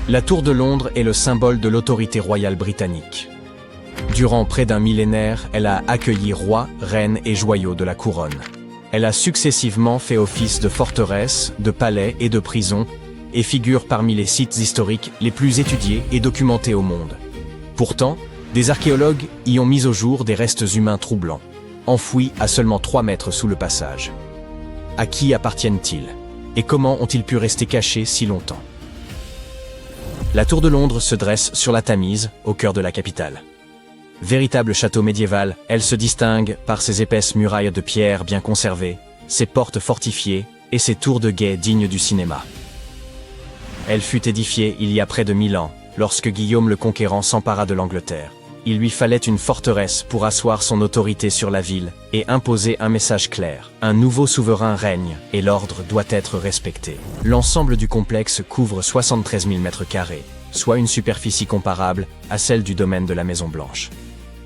La Tour de Londres est le symbole de l'autorité royale britannique. Durant près d'un millénaire, elle a accueilli rois, reines et joyaux de la couronne. Elle a successivement fait office de forteresse, de palais et de prison, et figure parmi les sites historiques les plus étudiés et documentés au monde. Pourtant, des archéologues y ont mis au jour des restes humains troublants, enfouis à seulement 3 mètres sous le passage. À qui appartiennent-ils? Et comment ont-ils pu rester cachés si longtemps? La Tour de Londres se dresse sur la Tamise, au cœur de la capitale. Véritable château médiéval, elle se distingue par ses épaisses murailles de pierre bien conservées, ses portes fortifiées et ses tours de guet dignes du cinéma. Elle fut édifiée il y a près de 1000 ans, lorsque Guillaume le Conquérant s'empara de l'Angleterre. Il lui fallait une forteresse pour asseoir son autorité sur la ville et imposer un message clair. Un nouveau souverain règne et l'ordre doit être respecté. L'ensemble du complexe couvre 73 000 m², soit une superficie comparable à celle du domaine de la Maison Blanche.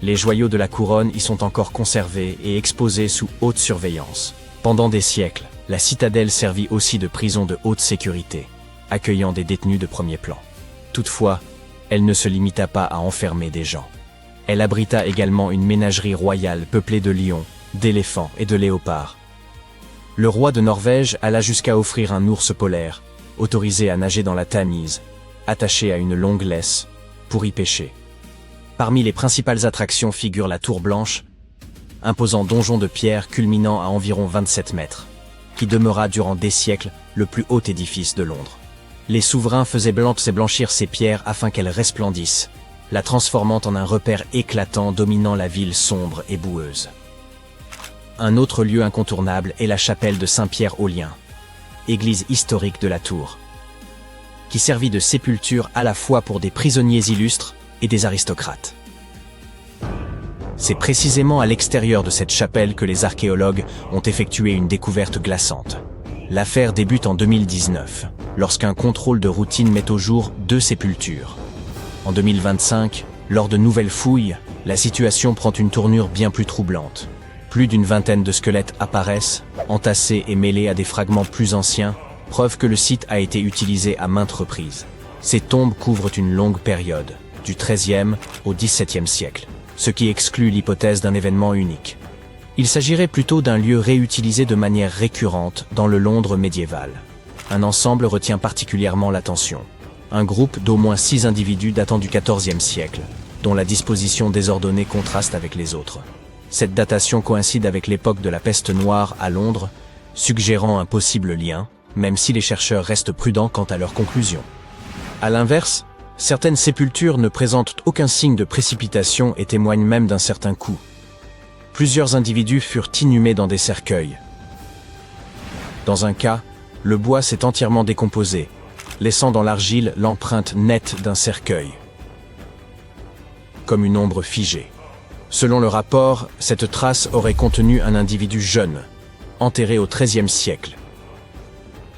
Les joyaux de la couronne y sont encore conservés et exposés sous haute surveillance. Pendant des siècles, la citadelle servit aussi de prison de haute sécurité, accueillant des détenus de premier plan. Toutefois, elle ne se limita pas à enfermer des gens. Elle abrita également une ménagerie royale peuplée de lions, d'éléphants et de léopards. Le roi de Norvège alla jusqu'à offrir un ours polaire, autorisé à nager dans la Tamise, attaché à une longue laisse, pour y pêcher. Parmi les principales attractions figure la Tour Blanche, imposant donjon de pierre culminant à environ 27 mètres, qui demeura durant des siècles le plus haut édifice de Londres. Les souverains faisaient blanchir ces pierres afin qu'elles resplendissent, la transformant en un repère éclatant dominant la ville sombre et boueuse. Un autre lieu incontournable est la chapelle de Saint-Pierre-aux-Liens, église historique de la Tour, qui servit de sépulture à la fois pour des prisonniers illustres et des aristocrates. C'est précisément à l'extérieur de cette chapelle que les archéologues ont effectué une découverte glaçante. L'affaire débute en 2019, lorsqu'un contrôle de routine met au jour 2 sépultures. En 2025, lors de nouvelles fouilles, la situation prend une tournure bien plus troublante. Plus d'une vingtaine de squelettes apparaissent, entassés et mêlés à des fragments plus anciens, preuve que le site a été utilisé à maintes reprises. Ces tombes couvrent une longue période, du XIIIe au XVIIe siècle, ce qui exclut l'hypothèse d'un événement unique. Il s'agirait plutôt d'un lieu réutilisé de manière récurrente dans le Londres médiéval. Un ensemble retient particulièrement l'attention. Un groupe d'au moins 6 individus datant du XIVe siècle, dont la disposition désordonnée contraste avec les autres. Cette datation coïncide avec l'époque de la peste noire à Londres, suggérant un possible lien, même si les chercheurs restent prudents quant à leurs conclusions. À l'inverse, certaines sépultures ne présentent aucun signe de précipitation et témoignent même d'un certain coût. Plusieurs individus furent inhumés dans des cercueils. Dans un cas, le bois s'est entièrement décomposé, laissant dans l'argile l'empreinte nette d'un cercueil, comme une ombre figée. Selon le rapport, cette trace aurait contenu un individu jeune, enterré au XIIIe siècle.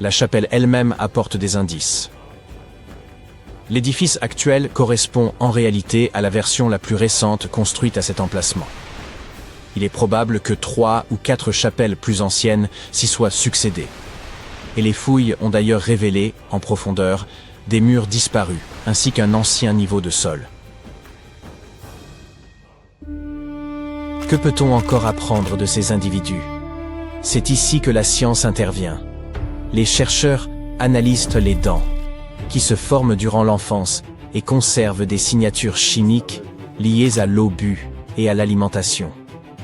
La chapelle elle-même apporte des indices. L'édifice actuel correspond en réalité à la version la plus récente construite à cet emplacement. Il est probable que 3 ou 4 chapelles plus anciennes s'y soient succédées. Et les fouilles ont d'ailleurs révélé, en profondeur, des murs disparus, ainsi qu'un ancien niveau de sol. Que peut-on encore apprendre de ces individus? C'est ici que la science intervient. Les chercheurs analysent les dents, qui se forment durant l'enfance et conservent des signatures chimiques liées à l'eau bue et à l'alimentation.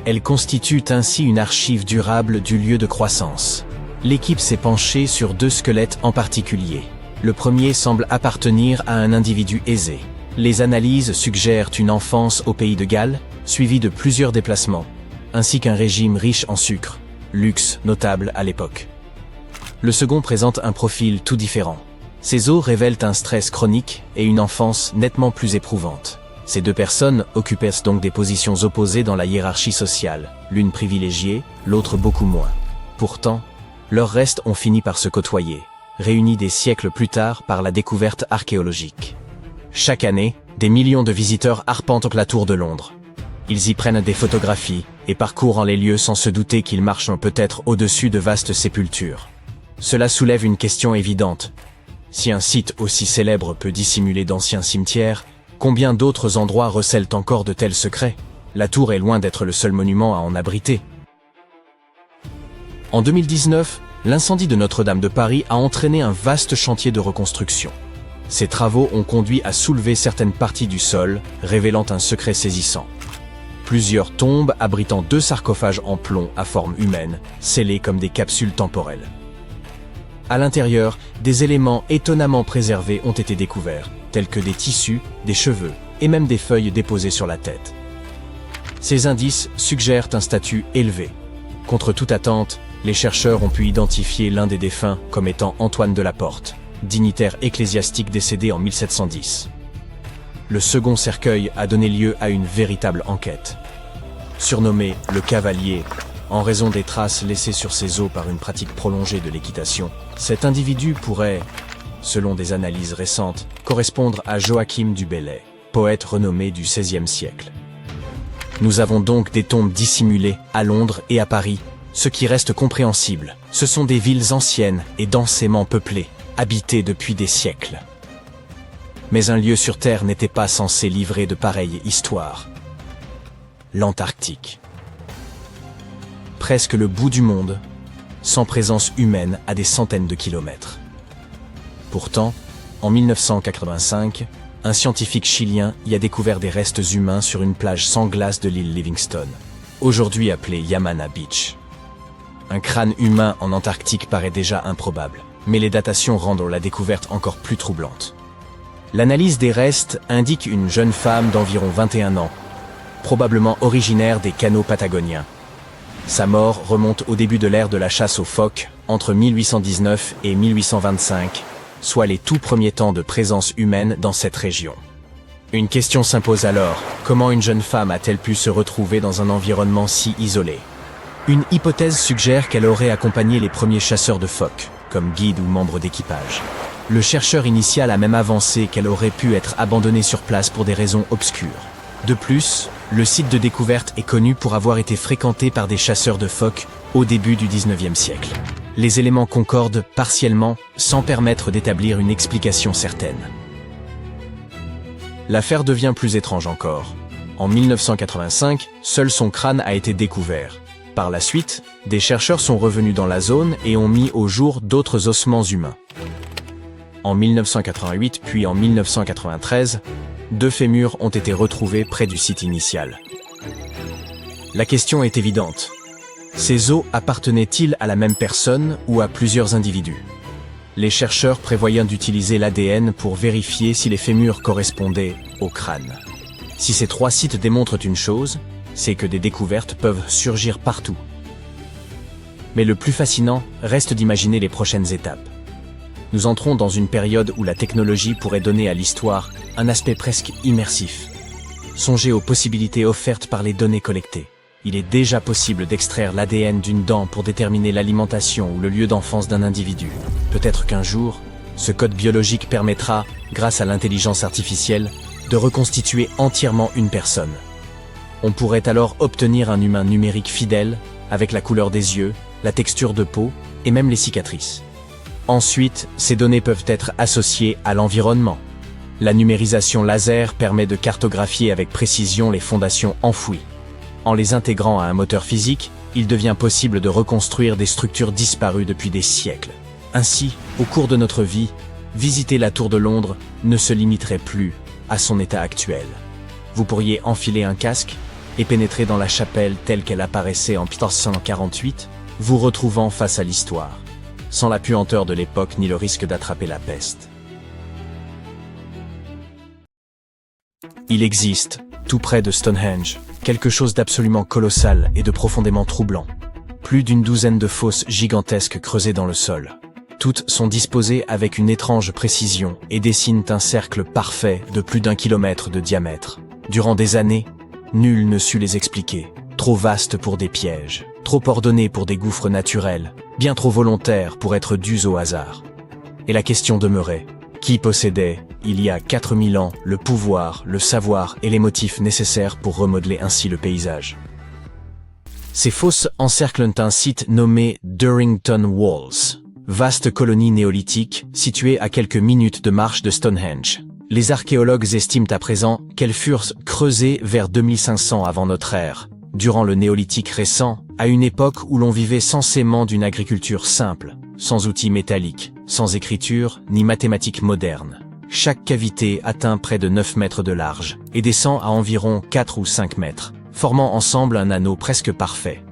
Elles constituent ainsi une archive durable du lieu de croissance. L'équipe s'est penchée sur 2 squelettes en particulier. Le premier semble appartenir à un individu aisé. Les analyses suggèrent une enfance au pays de Galles, suivie de plusieurs déplacements, ainsi qu'un régime riche en sucre, luxe notable à l'époque. Le second présente un profil tout différent. Ses os révèlent un stress chronique et une enfance nettement plus éprouvante. Ces 2 personnes occupaient donc des positions opposées dans la hiérarchie sociale, l'une privilégiée, l'autre beaucoup moins. Pourtant, leurs restes ont fini par se côtoyer, réunis des siècles plus tard par la découverte archéologique. Chaque année, des millions de visiteurs arpentent la Tour de Londres. Ils y prennent des photographies et parcourent les lieux sans se douter qu'ils marchent peut-être au-dessus de vastes sépultures. Cela soulève une question évidente. Si un site aussi célèbre peut dissimuler d'anciens cimetières, combien d'autres endroits recèlent encore de tels secrets? La tour est loin d'être le seul monument à en abriter. En 2019, l'incendie de Notre-Dame de Paris a entraîné un vaste chantier de reconstruction. Ces travaux ont conduit à soulever certaines parties du sol, révélant un secret saisissant. Plusieurs tombes abritant 2 sarcophages en plomb à forme humaine, scellés comme des capsules temporelles. À l'intérieur, des éléments étonnamment préservés ont été découverts, tels que des tissus, des cheveux et même des feuilles déposées sur la tête. Ces indices suggèrent un statut élevé. Contre toute attente, les chercheurs ont pu identifier l'un des défunts comme étant Antoine de la Porte, dignitaire ecclésiastique décédé en 1710. Le second cercueil a donné lieu à une véritable enquête. Surnommé le Cavalier, en raison des traces laissées sur ses os par une pratique prolongée de l'équitation, cet individu pourrait, selon des analyses récentes, correspondre à Joachim du Bellay, poète renommé du XVIe siècle. Nous avons donc des tombes dissimulées à Londres et à Paris. Ce qui reste compréhensible, ce sont des villes anciennes et densément peuplées, habitées depuis des siècles. Mais un lieu sur Terre n'était pas censé livrer de pareilles histoires. L'Antarctique. Presque le bout du monde, sans présence humaine à des centaines de kilomètres. Pourtant, en 1985, un scientifique chilien y a découvert des restes humains sur une plage sans glace de l'île Livingston, aujourd'hui appelée Yamana Beach. Un crâne humain en Antarctique paraît déjà improbable, mais les datations rendent la découverte encore plus troublante. L'analyse des restes indique une jeune femme d'environ 21 ans, probablement originaire des canaux patagoniens. Sa mort remonte au début de l'ère de la chasse aux phoques, entre 1819 et 1825, soit les tout premiers temps de présence humaine dans cette région. Une question s'impose alors, comment une jeune femme a-t-elle pu se retrouver dans un environnement si isolé? Une hypothèse suggère qu'elle aurait accompagné les premiers chasseurs de phoques, comme guide ou membre d'équipage. Le chercheur initial a même avancé qu'elle aurait pu être abandonnée sur place pour des raisons obscures. De plus, le site de découverte est connu pour avoir été fréquenté par des chasseurs de phoques au début du XIXe siècle. Les éléments concordent partiellement sans permettre d'établir une explication certaine. L'affaire devient plus étrange encore. En 1985, seul son crâne a été découvert. Par la suite, des chercheurs sont revenus dans la zone et ont mis au jour d'autres ossements humains. En 1988 puis en 1993, 2 fémurs ont été retrouvés près du site initial. La question est évidente. Ces os appartenaient-ils à la même personne ou à plusieurs individus? Les chercheurs prévoyaient d'utiliser l'ADN pour vérifier si les fémurs correspondaient au crâne. Si ces 3 sites démontrent une chose, c'est que des découvertes peuvent surgir partout. Mais le plus fascinant reste d'imaginer les prochaines étapes. Nous entrons dans une période où la technologie pourrait donner à l'histoire un aspect presque immersif. Songez aux possibilités offertes par les données collectées. Il est déjà possible d'extraire l'ADN d'une dent pour déterminer l'alimentation ou le lieu d'enfance d'un individu. Peut-être qu'un jour, ce code biologique permettra, grâce à l'intelligence artificielle, de reconstituer entièrement une personne. On pourrait alors obtenir un humain numérique fidèle, avec la couleur des yeux, la texture de peau et même les cicatrices. Ensuite, ces données peuvent être associées à l'environnement. La numérisation laser permet de cartographier avec précision les fondations enfouies. En les intégrant à un moteur physique, il devient possible de reconstruire des structures disparues depuis des siècles. Ainsi, au cours de notre vie, visiter la Tour de Londres ne se limiterait plus à son état actuel. Vous pourriez enfiler un casque et pénétrer dans la chapelle telle qu'elle apparaissait en 1448, vous retrouvant face à l'histoire, sans la puanteur de l'époque ni le risque d'attraper la peste. Il existe, tout près de Stonehenge, quelque chose d'absolument colossal et de profondément troublant. Plus d'une douzaine de fosses gigantesques creusées dans le sol. Toutes sont disposées avec une étrange précision et dessinent un cercle parfait de plus d'1 kilomètre de diamètre. Durant des années, nul ne sut les expliquer. Trop vastes pour des pièges, trop ordonnés pour des gouffres naturels, bien trop volontaires pour être dus au hasard. Et la question demeurait, qui possédait, il y a 4000 ans, le pouvoir, le savoir et les motifs nécessaires pour remodeler ainsi le paysage? Ces fosses encerclent un site nommé Durrington Walls. Vaste colonie néolithique, située à quelques minutes de marche de Stonehenge. Les archéologues estiment à présent qu'elles furent creusées vers 2500 avant notre ère, durant le néolithique récent, à une époque où l'on vivait censément d'une agriculture simple, sans outils métalliques, sans écriture ni mathématiques modernes. Chaque cavité atteint près de 9 mètres de large et descend à environ 4 ou 5 mètres, formant ensemble un anneau presque parfait.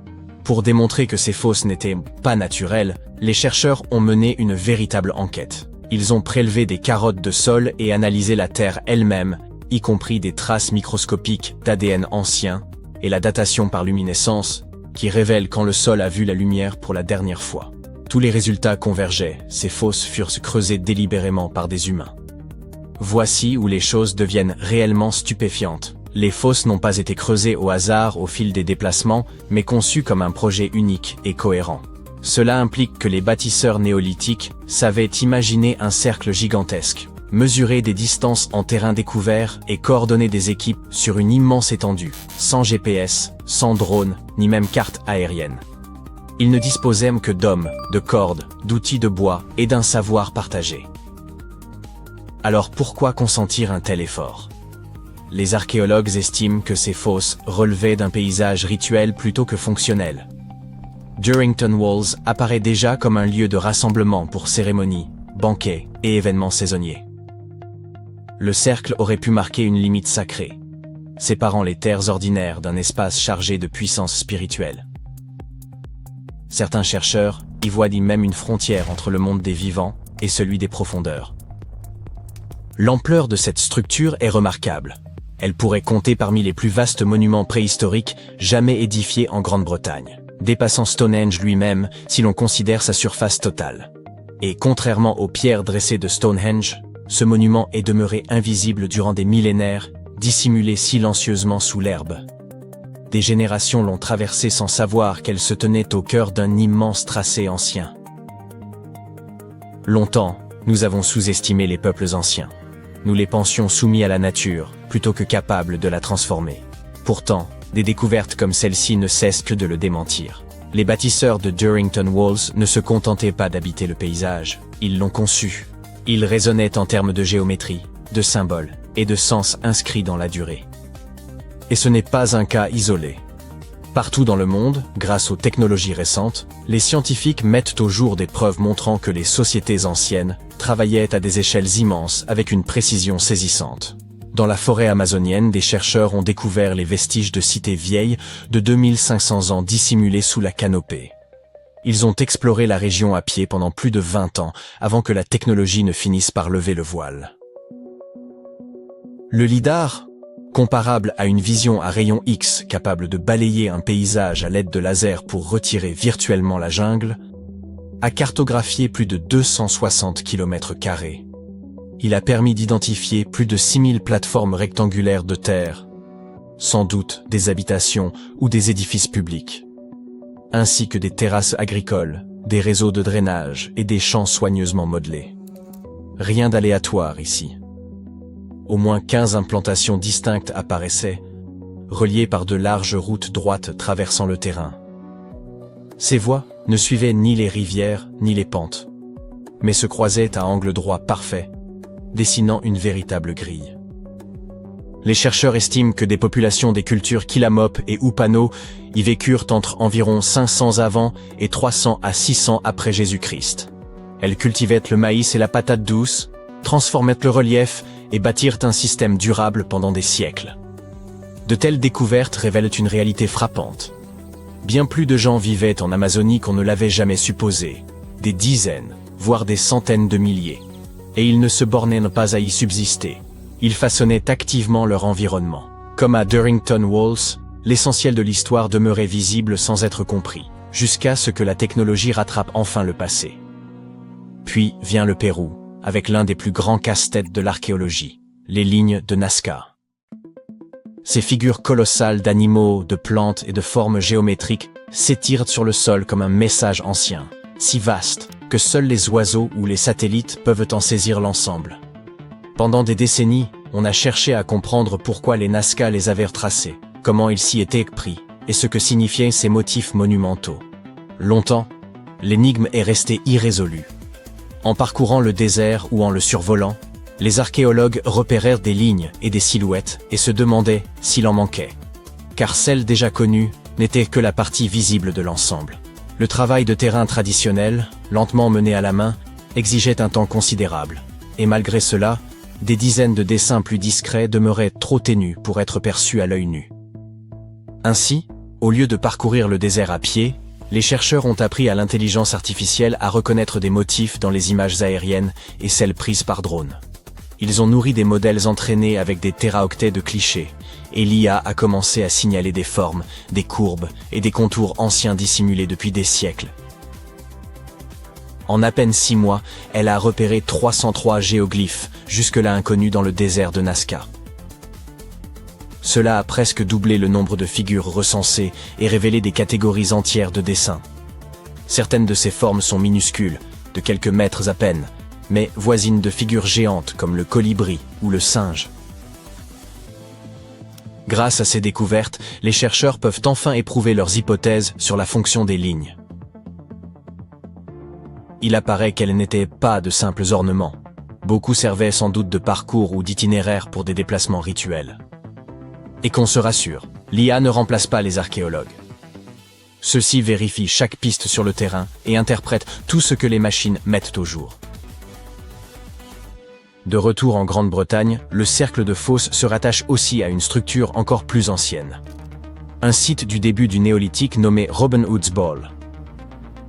Pour démontrer que ces fosses n'étaient pas naturelles, les chercheurs ont mené une véritable enquête. Ils ont prélevé des carottes de sol et analysé la terre elle-même, y compris des traces microscopiques d'ADN ancien, et la datation par luminescence, qui révèle quand le sol a vu la lumière pour la dernière fois. Tous les résultats convergeaient, ces fosses furent creusées délibérément par des humains. Voici où les choses deviennent réellement stupéfiantes. Les fosses n'ont pas été creusées au hasard au fil des déplacements, mais conçues comme un projet unique et cohérent. Cela implique que les bâtisseurs néolithiques savaient imaginer un cercle gigantesque, mesurer des distances en terrain découvert et coordonner des équipes sur une immense étendue, sans GPS, sans drone, ni même carte aérienne. Ils ne disposaient que d'hommes, de cordes, d'outils de bois et d'un savoir partagé. Alors pourquoi consentir un tel effort ? Les archéologues estiment que ces fosses relevaient d'un paysage rituel plutôt que fonctionnel. Durrington Walls apparaît déjà comme un lieu de rassemblement pour cérémonies, banquets et événements saisonniers. Le cercle aurait pu marquer une limite sacrée, séparant les terres ordinaires d'un espace chargé de puissance spirituelle. Certains chercheurs y voient même une frontière entre le monde des vivants et celui des profondeurs. L'ampleur de cette structure est remarquable. Elle pourrait compter parmi les plus vastes monuments préhistoriques jamais édifiés en Grande-Bretagne, dépassant Stonehenge lui-même si l'on considère sa surface totale. Et contrairement aux pierres dressées de Stonehenge, ce monument est demeuré invisible durant des millénaires, dissimulé silencieusement sous l'herbe. Des générations l'ont traversé sans savoir qu'elle se tenait au cœur d'un immense tracé ancien. Longtemps, nous avons sous-estimé les peuples anciens. Nous les pensions soumis à la nature, plutôt que capables de la transformer. Pourtant, des découvertes comme celle-ci ne cessent que de le démentir. Les bâtisseurs de Durrington Walls ne se contentaient pas d'habiter le paysage, ils l'ont conçu. Ils raisonnaient en termes de géométrie, de symboles et de sens inscrits dans la durée. Et ce n'est pas un cas isolé. Partout dans le monde, grâce aux technologies récentes, les scientifiques mettent au jour des preuves montrant que les sociétés anciennes travaillaient à des échelles immenses avec une précision saisissante. Dans la forêt amazonienne, des chercheurs ont découvert les vestiges de cités vieilles de 2500 ans dissimulées sous la canopée. Ils ont exploré la région à pied pendant plus de 20 ans avant que la technologie ne finisse par lever le voile. Le lidar, comparable à une vision à rayon X capable de balayer un paysage à l'aide de lasers pour retirer virtuellement la jungle, a cartographié plus de 260 km². Il a permis d'identifier plus de 6000 plateformes rectangulaires de terre, sans doute des habitations ou des édifices publics, ainsi que des terrasses agricoles, des réseaux de drainage et des champs soigneusement modelés. Rien d'aléatoire ici. Au moins 15 implantations distinctes apparaissaient, reliées par de larges routes droites traversant le terrain. Ces voies ne suivaient ni les rivières ni les pentes, mais se croisaient à angle droit parfait, dessinant une véritable grille. Les chercheurs estiment que des populations des cultures Kilamop et Upano y vécurent entre environ 500 avant et 300 à 600 après Jésus-Christ. Elles cultivaient le maïs et la patate douce, transformaient le relief et bâtirent un système durable pendant des siècles. De telles découvertes révèlent une réalité frappante. Bien plus de gens vivaient en Amazonie qu'on ne l'avait jamais supposé, des dizaines, voire des centaines de milliers. Et ils ne se bornaient pas à y subsister. Ils façonnaient activement leur environnement. Comme à Durrington Walls, l'essentiel de l'histoire demeurait visible sans être compris, jusqu'à ce que la technologie rattrape enfin le passé. Puis vient le Pérou, avec l'un des plus grands casse-têtes de l'archéologie, les lignes de Nazca. Ces figures colossales d'animaux, de plantes et de formes géométriques s'étirent sur le sol comme un message ancien, si vaste que seuls les oiseaux ou les satellites peuvent en saisir l'ensemble. Pendant des décennies, on a cherché à comprendre pourquoi les Nazca les avaient tracés, comment ils s'y étaient pris, et ce que signifiaient ces motifs monumentaux. Longtemps, L'énigme est restée irrésolue. En parcourant le désert ou en le survolant, les archéologues repérèrent des lignes et des silhouettes et se demandaient s'il en manquait. Car celle déjà connue n'était que la partie visible de l'ensemble. Le travail de terrain traditionnel, lentement mené à la main, exigeait un temps considérable. Et malgré cela, des dizaines de dessins plus discrets demeuraient trop ténus pour être perçus à l'œil nu. Ainsi, au lieu de parcourir le désert à pied, les chercheurs ont appris à l'intelligence artificielle à reconnaître des motifs dans les images aériennes et celles prises par drone. Ils ont nourri des modèles entraînés avec des téraoctets de clichés, et l'IA a commencé à signaler des formes, des courbes et des contours anciens dissimulés depuis des siècles. En à peine 6 mois, elle a repéré 303 géoglyphes, jusque-là inconnus dans le désert de Nazca. Cela a presque doublé le nombre de figures recensées et révélé des catégories entières de dessins. Certaines de ces formes sont minuscules, de quelques mètres à peine, mais voisines de figures géantes comme le colibri ou le singe. Grâce à ces découvertes, les chercheurs peuvent enfin éprouver leurs hypothèses sur la fonction des lignes. Il apparaît qu'elles n'étaient pas de simples ornements. Beaucoup servaient sans doute de parcours ou d'itinéraires pour des déplacements rituels. Et qu'on se rassure, l'IA ne remplace pas les archéologues. Ceux-ci vérifient chaque piste sur le terrain et interprètent tout ce que les machines mettent au jour. De retour en Grande-Bretagne, le cercle de Fos se rattache aussi à une structure encore plus ancienne. Un site du début du néolithique nommé Robin Hood's Ball.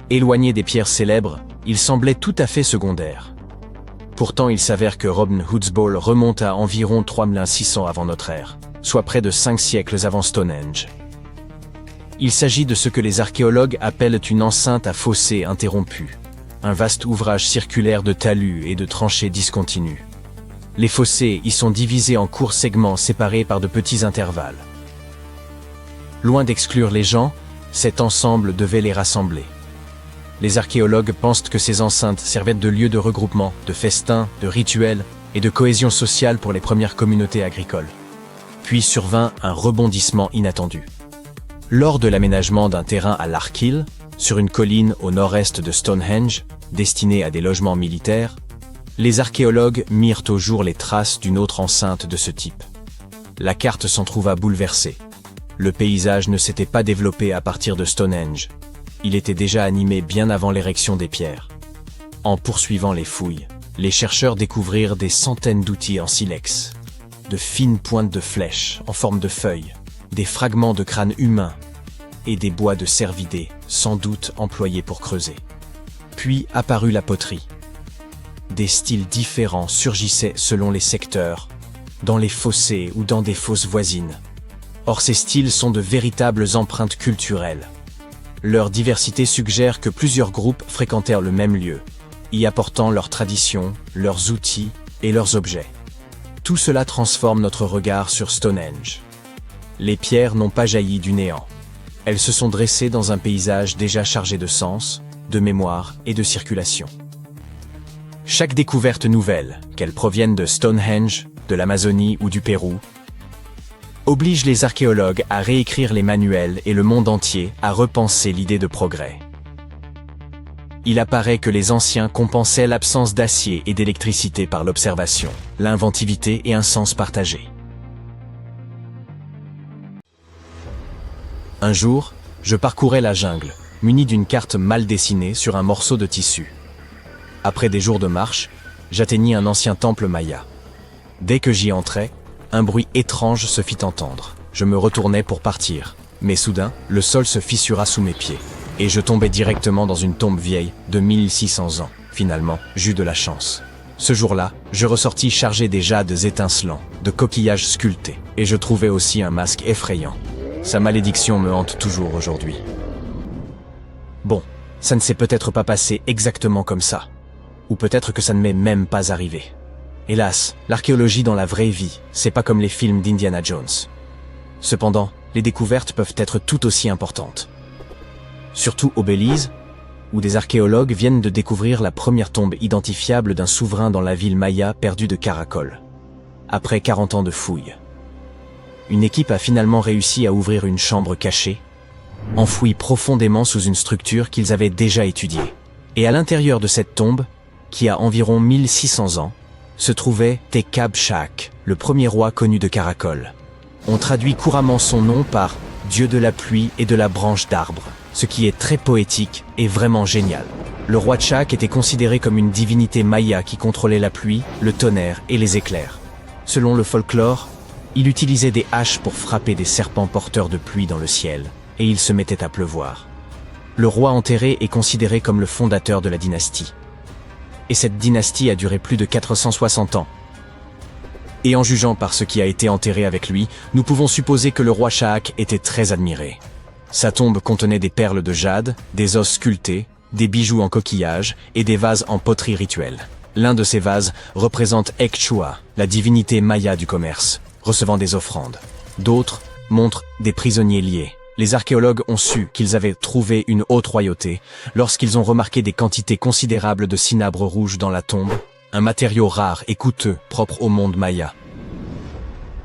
Éloigné des pierres célèbres, il semblait tout à fait secondaire. Pourtant, il s'avère que Robin Hood's Ball remonte à environ 3600 avant notre ère, soit près de 5 siècles avant Stonehenge. Il s'agit de ce que les archéologues appellent une enceinte à fossés interrompus, un vaste ouvrage circulaire de talus et de tranchées discontinues. Les fossés y sont divisés en courts segments séparés par de petits intervalles. Loin d'exclure les gens, cet ensemble devait les rassembler. Les archéologues pensent que ces enceintes servaient de lieu de regroupement, de festins, de rituels et de cohésion sociale pour les premières communautés agricoles. Puis survint un rebondissement inattendu. Lors de l'aménagement d'un terrain à Larkhill, sur une colline au nord-est de Stonehenge, destinée à des logements militaires, les archéologues mirent au jour les traces d'une autre enceinte de ce type. La carte s'en trouva bouleversée. Le paysage ne s'était pas développé à partir de Stonehenge. Il était déjà animé bien avant l'érection des pierres. En poursuivant les fouilles, les chercheurs découvrirent des centaines d'outils en silex, de fines pointes de flèches en forme de feuilles, des fragments de crânes humains et des bois de cervidés, sans doute employés pour creuser. Puis apparut la poterie. Des styles différents surgissaient selon les secteurs, dans les fossés ou dans des fosses voisines. Or ces styles sont de véritables empreintes culturelles. Leur diversité suggère que plusieurs groupes fréquentèrent le même lieu, y apportant leurs traditions, leurs outils et leurs objets. Tout cela transforme notre regard sur Stonehenge. Les pierres n'ont pas jailli du néant. Elles se sont dressées dans un paysage déjà chargé de sens, de mémoire et de circulation. Chaque découverte nouvelle, qu'elle provienne de Stonehenge, de l'Amazonie ou du Pérou, oblige les archéologues à réécrire les manuels et le monde entier à repenser l'idée de progrès. Il apparaît que les anciens compensaient l'absence d'acier et d'électricité par l'observation, l'inventivité et un sens partagé. Un jour, je parcourais la jungle, muni d'une carte mal dessinée sur un morceau de tissu. Après des jours de marche, j'atteignis un ancien temple maya. Dès que j'y entrais, un bruit étrange se fit entendre. Je me retournai pour partir, mais soudain, le sol se fissura sous mes pieds, et je tombai directement dans une tombe vieille de 1600 ans. Finalement, j'eus de la chance. Ce jour-là, je ressortis chargé des jades étincelants, de coquillages sculptés, et je trouvai aussi un masque effrayant. Sa malédiction me hante toujours aujourd'hui. Bon, ça ne s'est peut-être pas passé exactement comme ça. Ou peut-être que ça ne m'est même pas arrivé. Hélas, l'archéologie dans la vraie vie, c'est pas comme les films d'Indiana Jones. Cependant, les découvertes peuvent être tout aussi importantes. Surtout au Belize, où des archéologues viennent de découvrir la première tombe identifiable d'un souverain dans la ville maya perdue de Caracol. Après 40 ans de fouilles. Une équipe a finalement réussi à ouvrir une chambre cachée, enfouie profondément sous une structure qu'ils avaient déjà étudiée. Et à l'intérieur de cette tombe, qui a environ 1600 ans, se trouvait Tekab Shak, le premier roi connu de Karakol. On traduit couramment son nom par « Dieu de la pluie et de la branche d'arbre », ce qui est très poétique et vraiment génial. Le roi Shak était considéré comme une divinité maya qui contrôlait la pluie, le tonnerre et les éclairs. Selon le folklore, il utilisait des haches pour frapper des serpents porteurs de pluie dans le ciel, et il se mettait à pleuvoir. Le roi enterré est considéré comme le fondateur de la dynastie. Et cette dynastie a duré plus de 460 ans. Et en jugeant par ce qui a été enterré avec lui, nous pouvons supposer que le roi Shak était très admiré. Sa tombe contenait des perles de jade, des os sculptés, des bijoux en coquillage et des vases en poterie rituelle. L'un de ces vases représente Ekchua, la divinité maya du commerce, recevant des offrandes. D'autres montrent des prisonniers liés. Les archéologues ont su qu'ils avaient trouvé une haute royauté lorsqu'ils ont remarqué des quantités considérables de cinabre rouge dans la tombe, un matériau rare et coûteux propre au monde maya.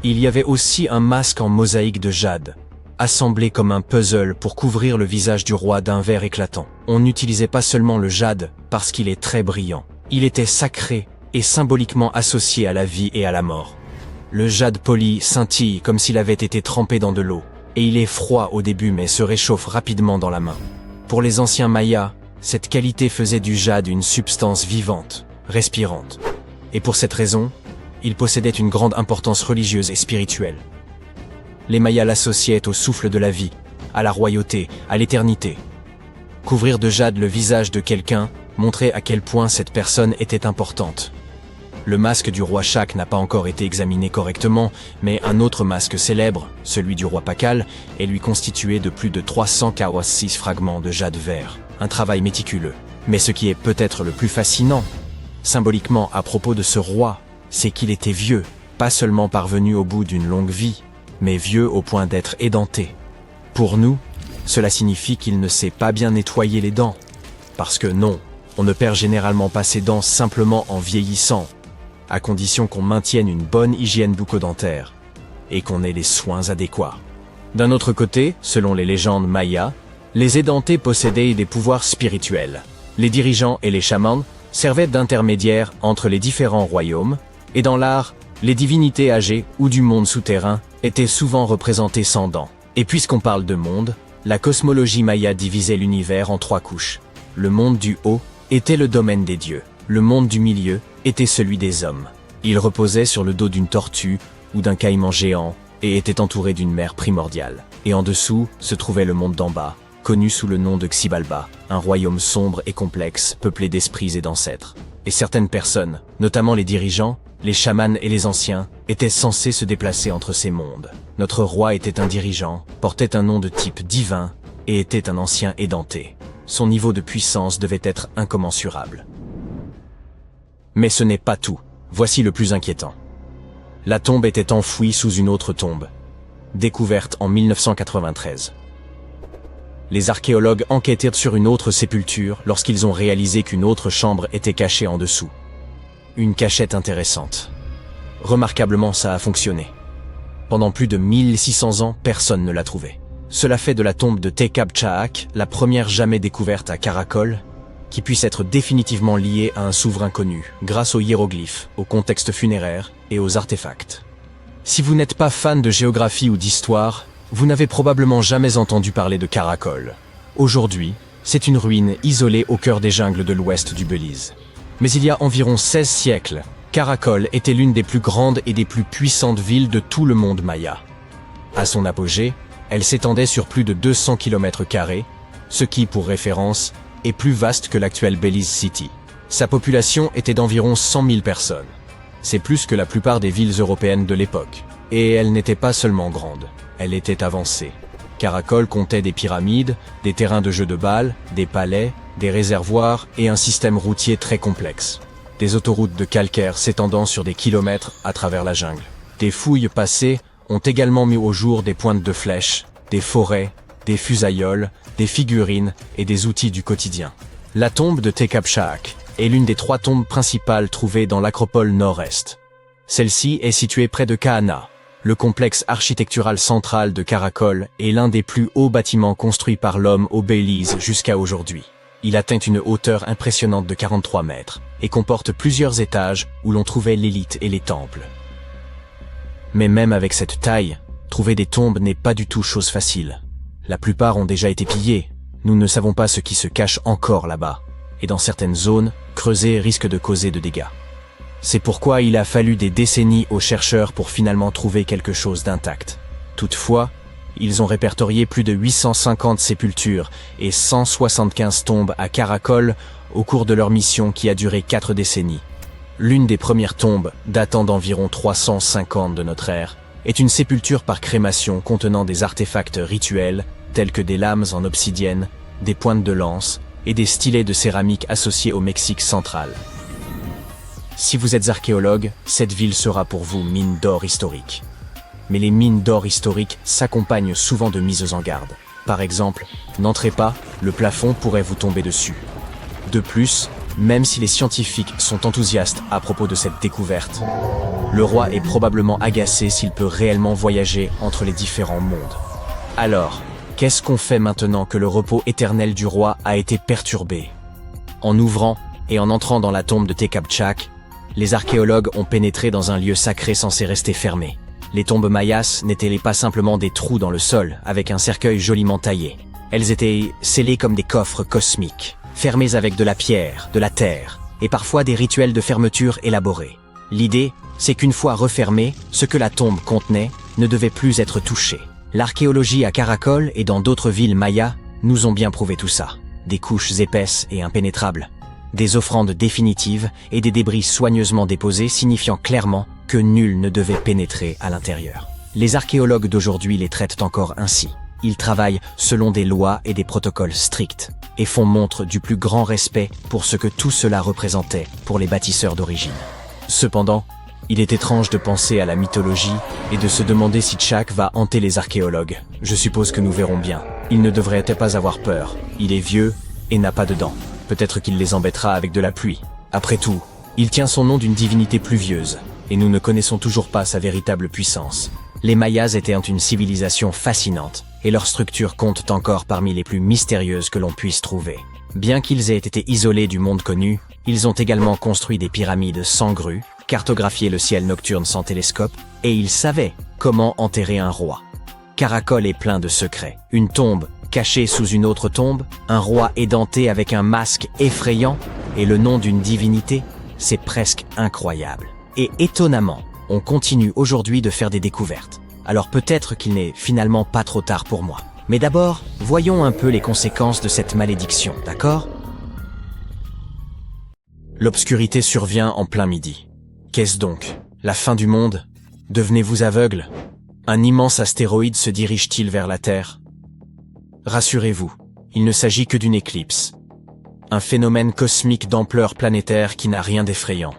Il y avait aussi un masque en mosaïque de jade, assemblé comme un puzzle pour couvrir le visage du roi d'un vert éclatant. On n'utilisait pas seulement le jade parce qu'il est très brillant. Il était sacré et symboliquement associé à la vie et à la mort. Le jade poli scintille comme s'il avait été trempé dans de l'eau, et il est froid au début mais se réchauffe rapidement dans la main. Pour les anciens Mayas, cette qualité faisait du jade une substance vivante, respirante. Et pour cette raison, il possédait une grande importance religieuse et spirituelle. Les Mayas l'associaient au souffle de la vie, à la royauté, à l'éternité. Couvrir de jade le visage de quelqu'un montrait à quel point cette personne était importante. Le masque du roi Shak n'a pas encore été examiné correctement, mais un autre masque célèbre, celui du roi Pakal, est lui constitué de plus de 346 fragments de jade vert. Un travail méticuleux. Mais ce qui est peut-être le plus fascinant, symboliquement à propos de ce roi, c'est qu'il était vieux, pas seulement parvenu au bout d'une longue vie, mais vieux au point d'être édenté. Pour nous, cela signifie qu'il ne sait pas bien nettoyer les dents. Parce que non, on ne perd généralement pas ses dents simplement en vieillissant, à condition qu'on maintienne une bonne hygiène bucco-dentaire et qu'on ait les soins adéquats. D'un autre côté, selon les légendes mayas, les édentés possédaient des pouvoirs spirituels. Les dirigeants et les chamans servaient d'intermédiaires entre les différents royaumes, et dans l'art, les divinités âgées ou du monde souterrain étaient souvent représentées sans dents. Et puisqu'on parle de monde, la cosmologie maya divisait l'univers en 3 couches. Le monde du haut était le domaine des dieux. Le monde du milieu était celui des hommes. Il reposait sur le dos d'une tortue ou d'un caïman géant et était entouré d'une mer primordiale. Et en dessous se trouvait le monde d'en bas, connu sous le nom de Xibalba, un royaume sombre et complexe, peuplé d'esprits et d'ancêtres. Et certaines personnes, notamment les dirigeants, les chamans et les anciens, étaient censés se déplacer entre ces mondes. Notre roi était un dirigeant, portait un nom de type divin et était un ancien édenté. Son niveau de puissance devait être incommensurable. Mais ce n'est pas tout. Voici le plus inquiétant. La tombe était enfouie sous une autre tombe, découverte en 1993. Les archéologues enquêtèrent sur une autre sépulture lorsqu'ils ont réalisé qu'une autre chambre était cachée en dessous. Une cachette intéressante. Remarquablement, ça a fonctionné. Pendant plus de 1600 ans, personne ne l'a trouvée. Cela fait de la tombe de Tekab Shak la première jamais découverte à Karakol, qui puisse être définitivement liée à un souverain connu, grâce aux hiéroglyphes, au contexte funéraire et aux artefacts. Si vous n'êtes pas fan de géographie ou d'histoire, vous n'avez probablement jamais entendu parler de Karakol. Aujourd'hui, c'est une ruine isolée au cœur des jungles de l'ouest du Belize. Mais il y a environ 16 siècles, Karakol était l'une des plus grandes et des plus puissantes villes de tout le monde maya. À son apogée, elle s'étendait sur plus de 200 km², ce qui, pour référence, est plus vaste que l'actuelle Belize City. Sa population était d'environ 100 000 personnes. C'est plus que la plupart des villes européennes de l'époque. Et elle n'était pas seulement grande, elle était avancée. Karakol comptait des pyramides, des terrains de jeux de balles, des palais, des réservoirs et un système routier très complexe. Des autoroutes de calcaire s'étendant sur des kilomètres à travers la jungle. Des fouilles passées ont également mis au jour des pointes de flèches, des forêts, des fusailloles, des figurines et des outils du quotidien. La tombe de Tekab Shak est l'une des 3 tombes principales trouvées dans l'acropole nord-est. Celle-ci est située près de Kahana, Le complexe architectural central de Caracol est l'un des plus hauts bâtiments construits par l'homme au Belize jusqu'à aujourd'hui. Il atteint une hauteur impressionnante de 43 mètres et comporte plusieurs étages où l'on trouvait l'élite et les temples. Mais même avec cette taille, trouver des tombes n'est pas du tout chose facile. La plupart ont déjà été pillées. Nous ne savons pas ce qui se cache encore là-bas. Et dans certaines zones, creuser risque de causer de dégâts. C'est pourquoi il a fallu des décennies aux chercheurs pour finalement trouver quelque chose d'intact. Toutefois, ils ont répertorié plus de 850 sépultures et 175 tombes à Caracol au cours de leur mission qui a duré 4 décennies. L'une des premières tombes, datant d'environ 350 de notre ère, est une sépulture par crémation contenant des artefacts rituels tels que des lames en obsidienne, des pointes de lance et des stylets de céramique associés au Mexique central. Si vous êtes archéologue, cette ville sera pour vous mine d'or historique. Mais les mines d'or historiques s'accompagnent souvent de mises en garde. Par exemple, n'entrez pas, le plafond pourrait vous tomber dessus. De plus, même si les scientifiques sont enthousiastes à propos de cette découverte, le roi est probablement agacé s'il peut réellement voyager entre les différents mondes. Alors, qu'est-ce qu'on fait maintenant que le repos éternel du roi a été perturbé? En ouvrant et en entrant dans la tombe de Tecabtchak, les archéologues ont pénétré dans un lieu sacré censé rester fermé. Les tombes mayas n'étaient pas simplement des trous dans le sol avec un cercueil joliment taillé. Elles étaient scellées comme des coffres cosmiques, fermés avec de la pierre, de la terre, et parfois des rituels de fermeture élaborés. L'idée, c'est qu'une fois refermé, ce que la tombe contenait ne devait plus être touché. L'archéologie à Caracol et dans d'autres villes mayas nous ont bien prouvé tout ça. Des couches épaisses et impénétrables, des offrandes définitives et des débris soigneusement déposés signifiant clairement que nul ne devait pénétrer à l'intérieur. Les archéologues d'aujourd'hui les traitent encore ainsi. Ils travaillent selon des lois et des protocoles stricts et font montre du plus grand respect pour ce que tout cela représentait pour les bâtisseurs d'origine. Cependant, il est étrange de penser à la mythologie et de se demander si Tchak va hanter les archéologues. Je suppose que nous verrons bien. Il ne devrait pas avoir peur. Il est vieux et n'a pas de dents. Peut-être qu'il les embêtera avec de la pluie. Après tout, il tient son nom d'une divinité pluvieuse, et nous ne connaissons toujours pas sa véritable puissance. Les Mayas étaient une civilisation fascinante, et leurs structures comptent encore parmi les plus mystérieuses que l'on puisse trouver. Bien qu'ils aient été isolés du monde connu, ils ont également construit des pyramides sans grue, cartographié le ciel nocturne sans télescope, et ils savaient comment enterrer un roi. Caracol est plein de secrets. Une tombe cachée sous une autre tombe, un roi édenté avec un masque effrayant, et le nom d'une divinité, c'est presque incroyable. Et étonnamment, on continue aujourd'hui de faire des découvertes. Alors peut-être qu'il n'est finalement pas trop tard pour moi. Mais d'abord, voyons un peu les conséquences de cette malédiction, d'accord? L'obscurité survient en plein midi. Qu'est-ce donc? La fin du monde? Devenez-vous aveugle? Un immense astéroïde se dirige-t-il vers la Terre? Rassurez-vous, il ne s'agit que d'une éclipse. Un phénomène cosmique d'ampleur planétaire qui n'a rien d'effrayant.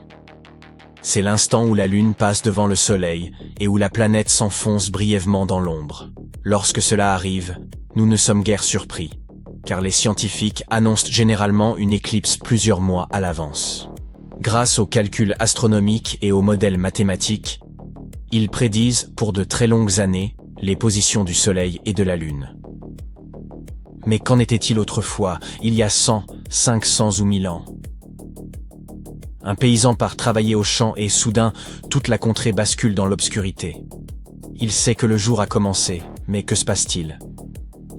C'est l'instant où la Lune passe devant le Soleil et où la planète s'enfonce brièvement dans l'ombre. Lorsque cela arrive, nous ne sommes guère surpris, car les scientifiques annoncent généralement une éclipse plusieurs mois à l'avance. Grâce aux calculs astronomiques et aux modèles mathématiques, ils prédisent pour de très longues années les positions du Soleil et de la Lune. Mais qu'en était-il autrefois, il y a 100, 500 ou 1000 ans? Un paysan part travailler au champ et soudain, toute la contrée bascule dans l'obscurité. Il sait que le jour a commencé, mais que se passe-t-il?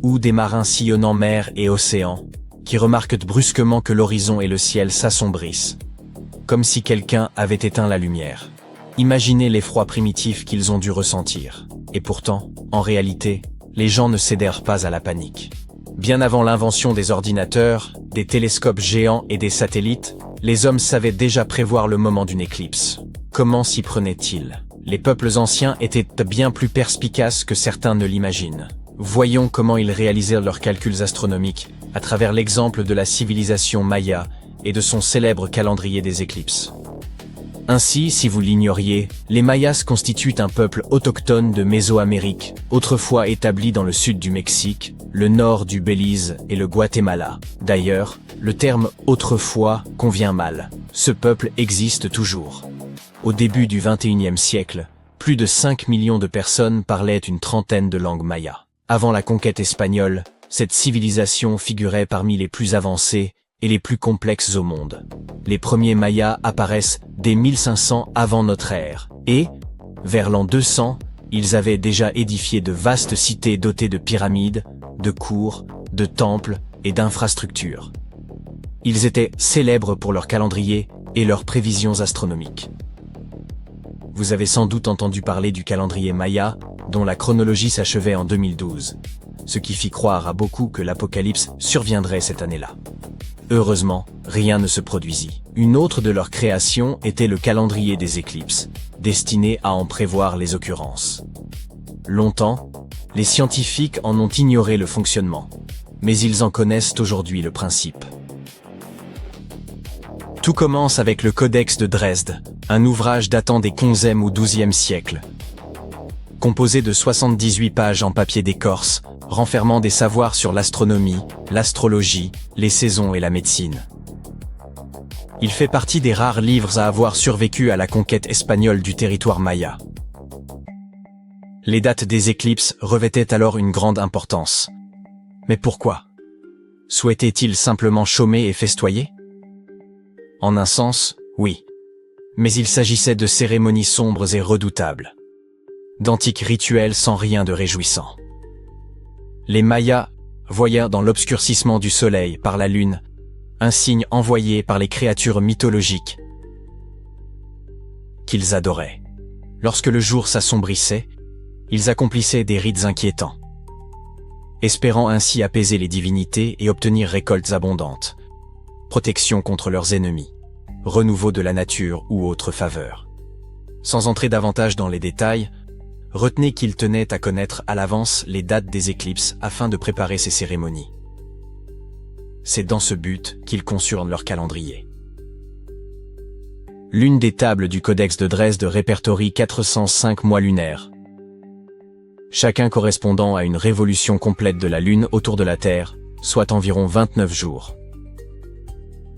Ou des marins sillonnant mer et océan, qui remarquent brusquement que l'horizon et le ciel s'assombrissent, comme si quelqu'un avait éteint la lumière. Imaginez l'effroi primitif qu'ils ont dû ressentir. Et pourtant, en réalité, les gens ne cédèrent pas à la panique. Bien avant l'invention des ordinateurs, des télescopes géants et des satellites, les hommes savaient déjà prévoir le moment d'une éclipse. Comment s'y prenaient-ils? Les peuples anciens étaient bien plus perspicaces que certains ne l'imaginent. Voyons comment ils réalisèrent leurs calculs astronomiques à travers l'exemple de la civilisation maya et de son célèbre calendrier des éclipses. Ainsi, si vous l'ignoriez, les Mayas constituent un peuple autochtone de Mésoamérique, autrefois établi dans le sud du Mexique, le nord du Belize et le Guatemala. D'ailleurs, le terme « autrefois » convient mal. Ce peuple existe toujours. Au début du XXIe siècle, plus de 5 millions de personnes parlaient une trentaine de langues mayas. Avant la conquête espagnole, cette civilisation figurait parmi les plus avancées et les plus complexes au monde. Les premiers mayas apparaissent dès 1500 avant notre ère, et, vers l'an 200, ils avaient déjà édifié de vastes cités dotées de pyramides, de cours, de temples et d'infrastructures. Ils étaient célèbres pour leur calendrier et leurs prévisions astronomiques. Vous avez sans doute entendu parler du calendrier Maya, dont la chronologie s'achevait en 2012, ce qui fit croire à beaucoup que l'apocalypse surviendrait cette année-là. Heureusement, rien ne se produisit. Une autre de leurs créations était le calendrier des éclipses, destiné à en prévoir les occurrences. Longtemps, les scientifiques en ont ignoré le fonctionnement, mais ils en connaissent aujourd'hui le principe. Tout commence avec le Codex de Dresde, un ouvrage datant des 11e ou 12e siècles. Composé de 78 pages en papier d'écorce, renfermant des savoirs sur l'astronomie, l'astrologie, les saisons et la médecine. Il fait partie des rares livres à avoir survécu à la conquête espagnole du territoire maya. Les dates des éclipses revêtaient alors une grande importance. Mais pourquoi? Souhaitait-il simplement chômer et festoyer? En un sens, oui. Mais il s'agissait de cérémonies sombres et redoutables. D'antiques rituels sans rien de réjouissant. Les Mayas voyèrent dans l'obscurcissement du soleil par la lune un signe envoyé par les créatures mythologiques qu'ils adoraient. Lorsque le jour s'assombrissait, ils accomplissaient des rites inquiétants, espérant ainsi apaiser les divinités et obtenir récoltes abondantes, protection contre leurs ennemis, renouveau de la nature ou autres faveurs. Sans entrer davantage dans les détails, retenez qu'ils tenaient à connaître à l'avance les dates des éclipses afin de préparer ces cérémonies. C'est dans ce but qu'ils conçurent leur calendrier. L'une des tables du Codex de Dresde répertorie 405 mois lunaires, chacun correspondant à une révolution complète de la Lune autour de la Terre, soit environ 29 jours.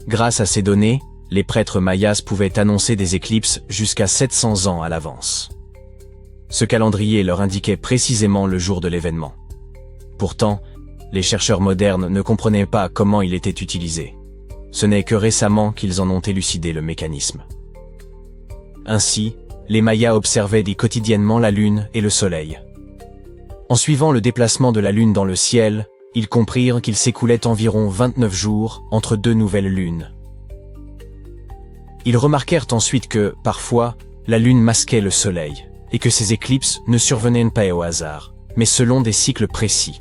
Grâce à ces données, les prêtres mayas pouvaient annoncer des éclipses jusqu'à 700 ans à l'avance. Ce calendrier leur indiquait précisément le jour de l'événement. Pourtant, les chercheurs modernes ne comprenaient pas comment il était utilisé. Ce n'est que récemment qu'ils en ont élucidé le mécanisme. Ainsi, les Mayas observaient quotidiennement la Lune et le Soleil. En suivant le déplacement de la Lune dans le ciel, ils comprirent qu'il s'écoulait environ 29 jours entre deux nouvelles lunes. Ils remarquèrent ensuite que, parfois, la Lune masquait le Soleil, et que ces éclipses ne survenaient pas au hasard, mais selon des cycles précis.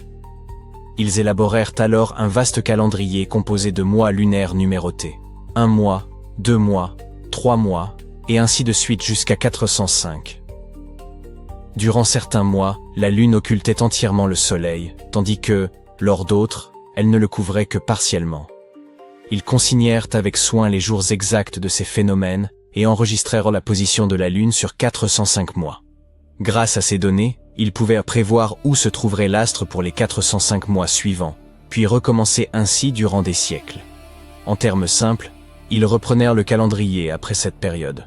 Ils élaborèrent alors un vaste calendrier composé de mois lunaires numérotés. 1 mois, 2 mois, 3 mois, et ainsi de suite jusqu'à 405. Durant certains mois, la Lune occultait entièrement le Soleil, tandis que, lors d'autres, elle ne le couvrait que partiellement. Ils consignèrent avec soin les jours exacts de ces phénomènes et enregistrèrent la position de la Lune sur 405 mois. Grâce à ces données, ils pouvaient prévoir où se trouverait l'astre pour les 405 mois suivants, puis recommencer ainsi durant des siècles. En termes simples, ils reprenèrent le calendrier après cette période.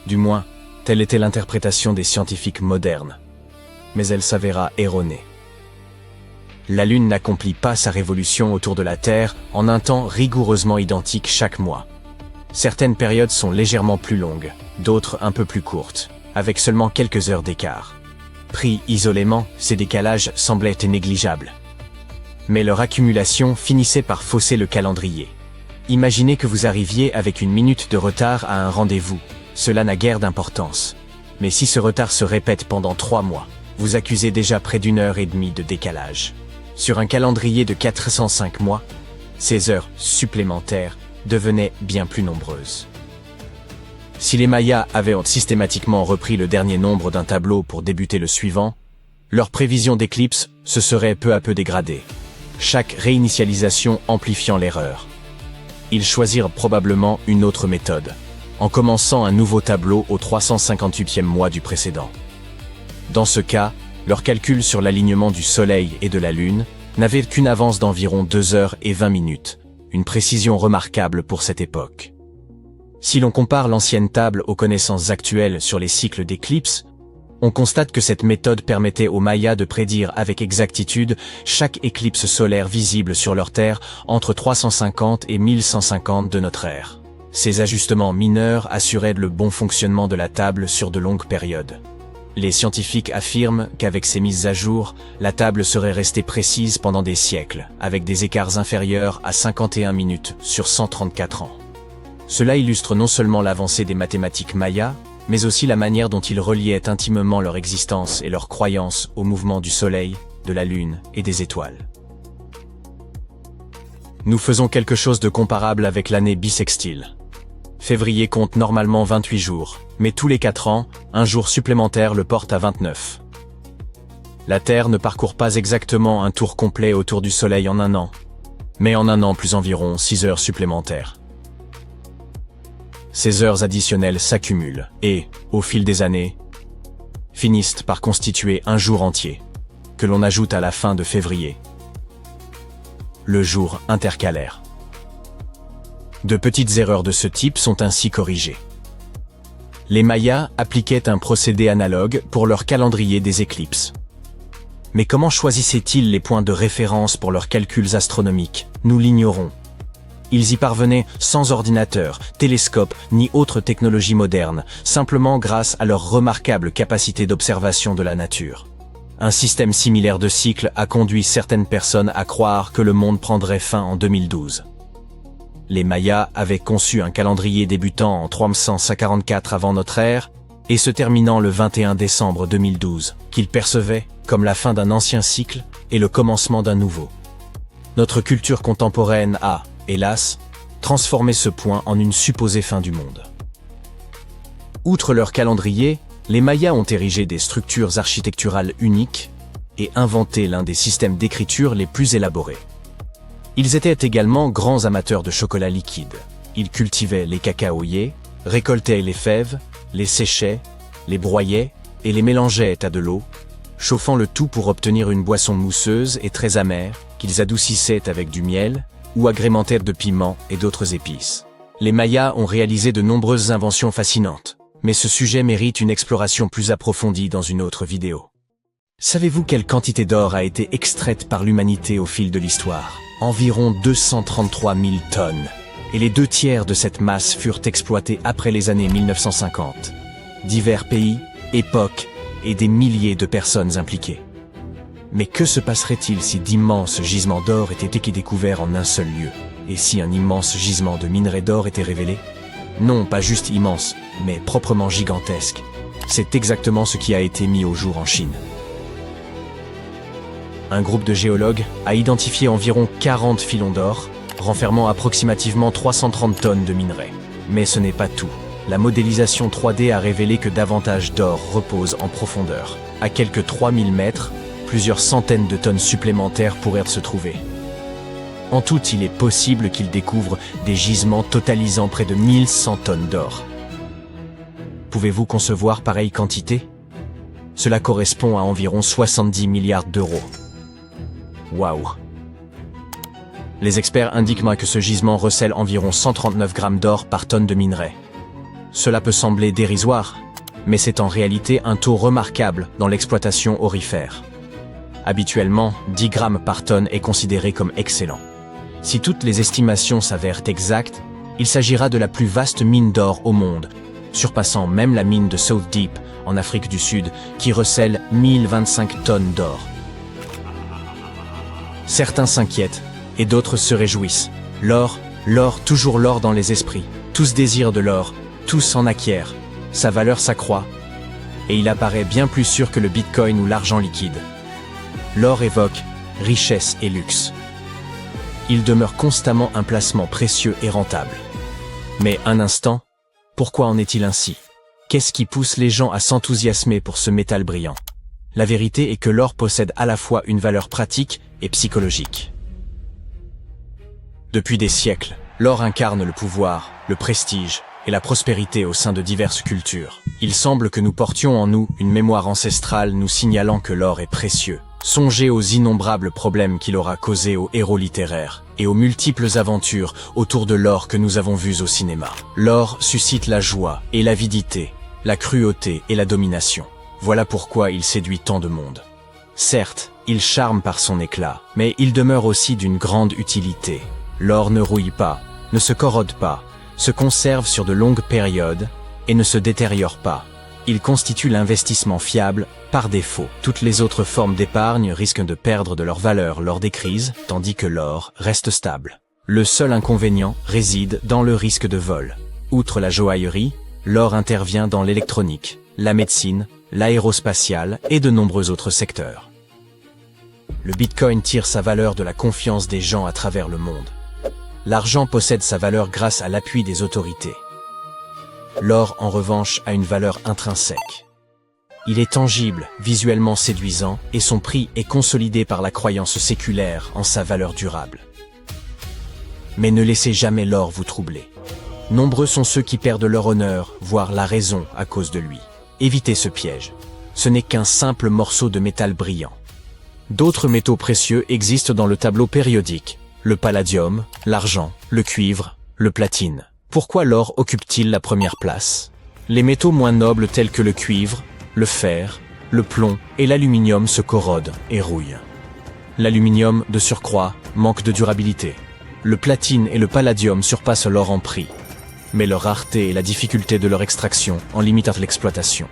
Du moins, telle était l'interprétation des scientifiques modernes. Mais elle s'avéra erronée. La Lune n'accomplit pas sa révolution autour de la Terre en un temps rigoureusement identique chaque mois. Certaines périodes sont légèrement plus longues, d'autres un peu plus courtes, avec seulement quelques heures d'écart. Pris isolément, ces décalages semblaient négligeables. Mais leur accumulation finissait par fausser le calendrier. Imaginez que vous arriviez avec une minute de retard à un rendez-vous, cela n'a guère d'importance. Mais si ce retard se répète pendant 3 mois, vous accusez déjà près d'1 heure et demie de décalage. Sur un calendrier de 405 mois, ces heures supplémentaires devenaient bien plus nombreuses. Si les Mayas avaient systématiquement repris le dernier nombre d'un tableau pour débuter le suivant, leur prévision d'éclipse se serait peu à peu dégradée, chaque réinitialisation amplifiant l'erreur. Ils choisirent probablement une autre méthode, en commençant un nouveau tableau au 358e mois du précédent. Dans ce cas, leurs calculs sur l'alignement du Soleil et de la Lune n'avaient qu'une avance d'environ 2 heures et 20 minutes, une précision remarquable pour cette époque. Si l'on compare l'ancienne table aux connaissances actuelles sur les cycles d'éclipses, On constate que cette méthode permettait aux Mayas de prédire avec exactitude chaque éclipse solaire visible sur leur Terre entre 350 et 1150 de notre ère. Ces ajustements mineurs assuraient le bon fonctionnement de la table sur de longues périodes. Les scientifiques affirment qu'avec ces mises à jour, la table serait restée précise pendant des siècles, avec des écarts inférieurs à 51 minutes sur 134 ans. Cela illustre non seulement l'avancée des mathématiques mayas, mais aussi la manière dont ils reliaient intimement leur existence et leurs croyances au mouvement du Soleil, de la Lune et des étoiles. Nous faisons quelque chose de comparable avec l'année bissextile. Février compte normalement 28 jours, mais tous les 4 ans, un jour supplémentaire le porte à 29. La Terre ne parcourt pas exactement un tour complet autour du Soleil en un an, mais en un an plus environ 6 heures supplémentaires. Ces heures additionnelles s'accumulent et, au fil des années, finissent par constituer un jour entier, que l'on ajoute à la fin de février. Le jour intercalaire. De petites erreurs de ce type sont ainsi corrigées. Les Mayas appliquaient un procédé analogue pour leur calendrier des éclipses. Mais comment choisissaient-ils les points de référence pour leurs calculs astronomiques? Nous l'ignorons. Ils y parvenaient sans ordinateur, télescope ni autre technologie moderne, simplement grâce à leur remarquable capacité d'observation de la nature. Un système similaire de cycles a conduit certaines personnes à croire que le monde prendrait fin en 2012. Les Mayas avaient conçu un calendrier débutant en 344 avant notre ère et se terminant le 21 décembre 2012, qu'ils percevaient comme la fin d'un ancien cycle et le commencement d'un nouveau. Notre culture contemporaine a, hélas, transformé ce point en une supposée fin du monde. Outre leur calendrier, les Mayas ont érigé des structures architecturales uniques et inventé l'un des systèmes d'écriture les plus élaborés. Ils étaient également grands amateurs de chocolat liquide. Ils cultivaient les cacaoyers, récoltaient les fèves, les séchaient, les broyaient et les mélangeaient à de l'eau, chauffant le tout pour obtenir une boisson mousseuse et très amère qu'ils adoucissaient avec du miel ou agrémentaient de piments et d'autres épices. Les Mayas ont réalisé de nombreuses inventions fascinantes, mais ce sujet mérite une exploration plus approfondie dans une autre vidéo. Savez-vous quelle quantité d'or a été extraite par l'humanité au fil de l'histoire? Environ 233 000 tonnes, et les 2/3 de cette masse furent exploités après les années 1950. Divers pays, époques et des milliers de personnes impliquées. Mais que se passerait-il si d'immenses gisements d'or étaient découverts en un seul lieu? Et si un immense gisement de minerai d'or était révélé? Non, pas juste immense, mais proprement gigantesque. C'est exactement ce qui a été mis au jour en Chine. Un groupe de géologues a identifié environ 40 filons d'or, renfermant approximativement 330 tonnes de minerai. Mais ce n'est pas tout. La modélisation 3D a révélé que davantage d'or repose en profondeur. À quelques 3000 mètres, plusieurs centaines de tonnes supplémentaires pourraient se trouver. En tout, il est possible qu'ils découvrent des gisements totalisant près de 1100 tonnes d'or. Pouvez-vous concevoir pareille quantité? Cela correspond à environ 70 milliards d'euros. Waouh! Les experts indiquent que ce gisement recèle environ 139 grammes d'or par tonne de minerai. Cela peut sembler dérisoire, mais c'est en réalité un taux remarquable dans l'exploitation aurifère. Habituellement, 10 grammes par tonne est considéré comme excellent. Si toutes les estimations s'avèrent exactes, il s'agira de la plus vaste mine d'or au monde, surpassant même la mine de South Deep en Afrique du Sud, qui recèle 1025 tonnes d'or. Certains s'inquiètent, et d'autres se réjouissent. L'or, toujours l'or dans les esprits. Tous désirent de l'or, tous en acquièrent. Sa valeur s'accroît, et il apparaît bien plus sûr que le bitcoin ou l'argent liquide. L'or évoque richesse et luxe. Il demeure constamment un placement précieux et rentable. Mais un instant, pourquoi en est-il ainsi? Qu'est-ce qui pousse les gens à s'enthousiasmer pour ce métal brillant? La vérité est que l'or possède à la fois une valeur pratique et psychologique. Depuis des siècles, l'or incarne le pouvoir, le prestige et la prospérité au sein de diverses cultures. Il semble que nous portions en nous une mémoire ancestrale nous signalant que l'or est précieux. Songez aux innombrables problèmes qu'il aura causés aux héros littéraires et aux multiples aventures autour de l'or que nous avons vues au cinéma. L'or suscite la joie et l'avidité, la cruauté et la domination. Voilà pourquoi il séduit tant de monde. Certes, il charme par son éclat, mais il demeure aussi d'une grande utilité. L'or ne rouille pas, ne se corrode pas, se conserve sur de longues périodes et ne se détériore pas. Il constitue l'investissement fiable par défaut. Toutes les autres formes d'épargne risquent de perdre de leur valeur lors des crises, tandis que l'or reste stable. Le seul inconvénient réside dans le risque de vol. Outre la joaillerie, l'or intervient dans l'électronique, la médecine, l'aérospatiale et de nombreux autres secteurs. Le Bitcoin tire sa valeur de la confiance des gens à travers le monde. L'argent possède sa valeur grâce à l'appui des autorités. L'or, en revanche, a une valeur intrinsèque. Il est tangible, visuellement séduisant, et son prix est consolidé par la croyance séculaire en sa valeur durable. Mais ne laissez jamais l'or vous troubler. Nombreux sont ceux qui perdent leur honneur, voire la raison à cause de lui. Évitez ce piège. Ce n'est qu'un simple morceau de métal brillant. D'autres métaux précieux existent dans le tableau périodique. Le palladium, l'argent, le cuivre, le platine. Pourquoi l'or occupe-t-il la première place? Les métaux moins nobles tels que le cuivre, le fer, le plomb et l'aluminium se corrodent et rouillent. L'aluminium, de surcroît, manque de durabilité. Le platine et le palladium surpassent l'or en prix. Mais leur rareté et la difficulté de leur extraction en limitent l'exploitation.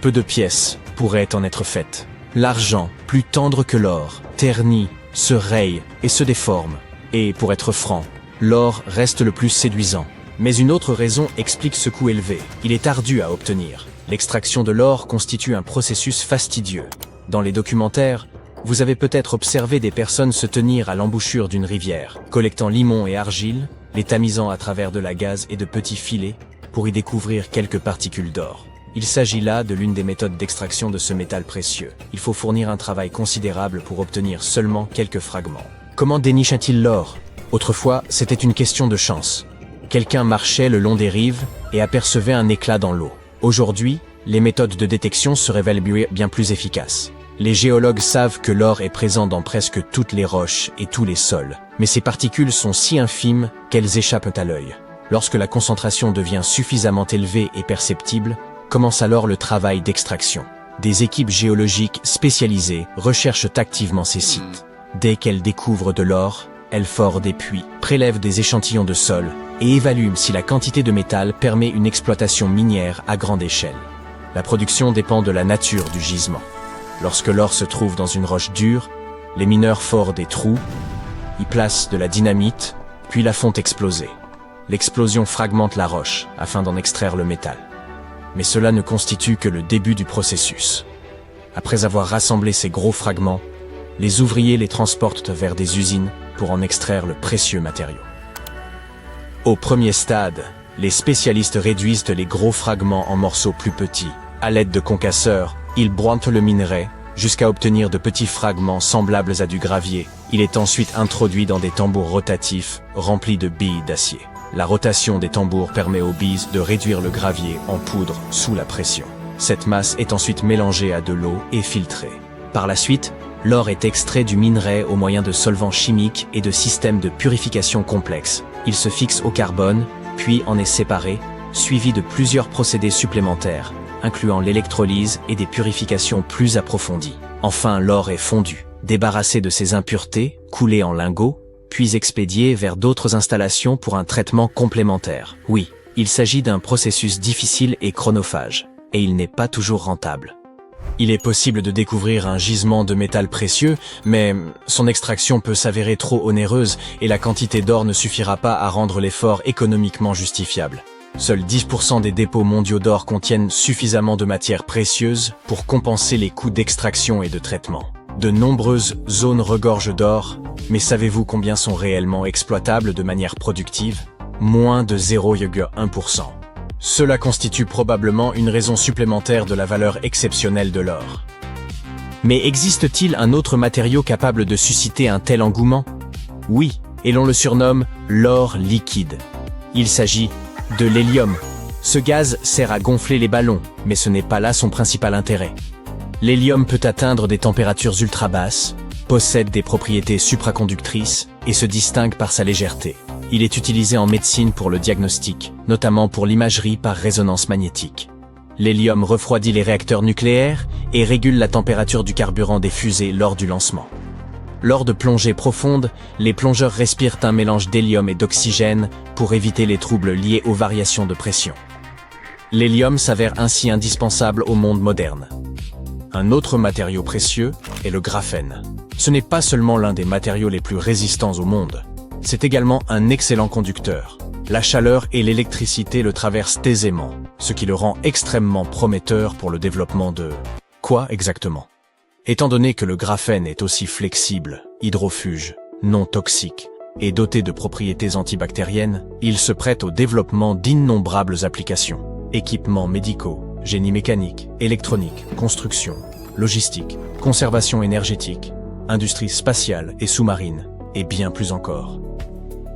Peu de pièces pourraient en être faites. L'argent, plus tendre que l'or, ternit, se raye et se déforme. Et, pour être franc, l'or reste le plus séduisant. Mais une autre raison explique ce coût élevé. Il est ardu à obtenir. L'extraction de l'or constitue un processus fastidieux. Dans les documentaires, vous avez peut-être observé des personnes se tenir à l'embouchure d'une rivière, collectant limon et argile, les tamisant à travers de la gaze et de petits filets, pour y découvrir quelques particules d'or. Il s'agit là de l'une des méthodes d'extraction de ce métal précieux. Il faut fournir un travail considérable pour obtenir seulement quelques fragments. Comment déniche-t-il l'or? Autrefois, c'était une question de chance. Quelqu'un marchait le long des rives et apercevait un éclat dans l'eau. Aujourd'hui, les méthodes de détection se révèlent bien plus efficaces. Les géologues savent que l'or est présent dans presque toutes les roches et tous les sols, mais ces particules sont si infimes qu'elles échappent à l'œil. Lorsque la concentration devient suffisamment élevée et perceptible, commence alors le travail d'extraction. Des équipes géologiques spécialisées recherchent activement ces sites. Dès qu'elles découvrent de l'or, elles forent des puits, prélèvent des échantillons de sol et évaluent si la quantité de métal permet une exploitation minière à grande échelle. La production dépend de la nature du gisement. Lorsque l'or se trouve dans une roche dure, les mineurs forent des trous, y placent de la dynamite, puis la font exploser. L'explosion fragmente la roche afin d'en extraire le métal. Mais cela ne constitue que le début du processus. Après avoir rassemblé ces gros fragments, les ouvriers les transportent vers des usines pour en extraire le précieux matériau. Au premier stade, les spécialistes réduisent les gros fragments en morceaux plus petits. À l'aide de concasseurs, ils broient le minerai jusqu'à obtenir de petits fragments semblables à du gravier. Il est ensuite introduit dans des tambours rotatifs remplis de billes d'acier. La rotation des tambours permet aux billes de réduire le gravier en poudre sous la pression. Cette masse est ensuite mélangée à de l'eau et filtrée. Par la suite, l'or est extrait du minerai au moyen de solvants chimiques et de systèmes de purification complexes. Il se fixe au carbone, puis en est séparé, suivi de plusieurs procédés supplémentaires, incluant l'électrolyse et des purifications plus approfondies. Enfin, l'or est fondu, débarrassé de ses impuretés, coulé en lingots, puis expédié vers d'autres installations pour un traitement complémentaire. Oui, il s'agit d'un processus difficile et chronophage, et il n'est pas toujours rentable. Il est possible de découvrir un gisement de métal précieux, mais son extraction peut s'avérer trop onéreuse et la quantité d'or ne suffira pas à rendre l'effort économiquement justifiable. Seuls 10% des dépôts mondiaux d'or contiennent suffisamment de matières précieuses pour compenser les coûts d'extraction et de traitement. De nombreuses zones regorgent d'or, mais savez-vous combien sont réellement exploitables de manière productive? Moins de 0,1%. Cela constitue probablement une raison supplémentaire de la valeur exceptionnelle de l'or. Mais existe-t-il un autre matériau capable de susciter un tel engouement? Oui, et l'on le surnomme l'or liquide. Il s'agit de l'hélium. Ce gaz sert à gonfler les ballons, mais ce n'est pas là son principal intérêt. L'hélium peut atteindre des températures ultra basses, possède des propriétés supraconductrices et se distingue par sa légèreté. Il est utilisé en médecine pour le diagnostic, notamment pour l'imagerie par résonance magnétique. L'hélium refroidit les réacteurs nucléaires et régule la température du carburant des fusées lors du lancement. Lors de plongées profondes, les plongeurs respirent un mélange d'hélium et d'oxygène pour éviter les troubles liés aux variations de pression. L'hélium s'avère ainsi indispensable au monde moderne. Un autre matériau précieux est le graphène. Ce n'est pas seulement l'un des matériaux les plus résistants au monde, c'est également un excellent conducteur. La chaleur et l'électricité le traversent aisément, ce qui le rend extrêmement prometteur pour le développement de... Quoi exactement? Étant donné que le graphène est aussi flexible, hydrofuge, non toxique et doté de propriétés antibactériennes, il se prête au développement d'innombrables applications. Équipements médicaux, génie mécanique, électronique, construction, logistique, conservation énergétique, industrie spatiale et sous-marine, et bien plus encore.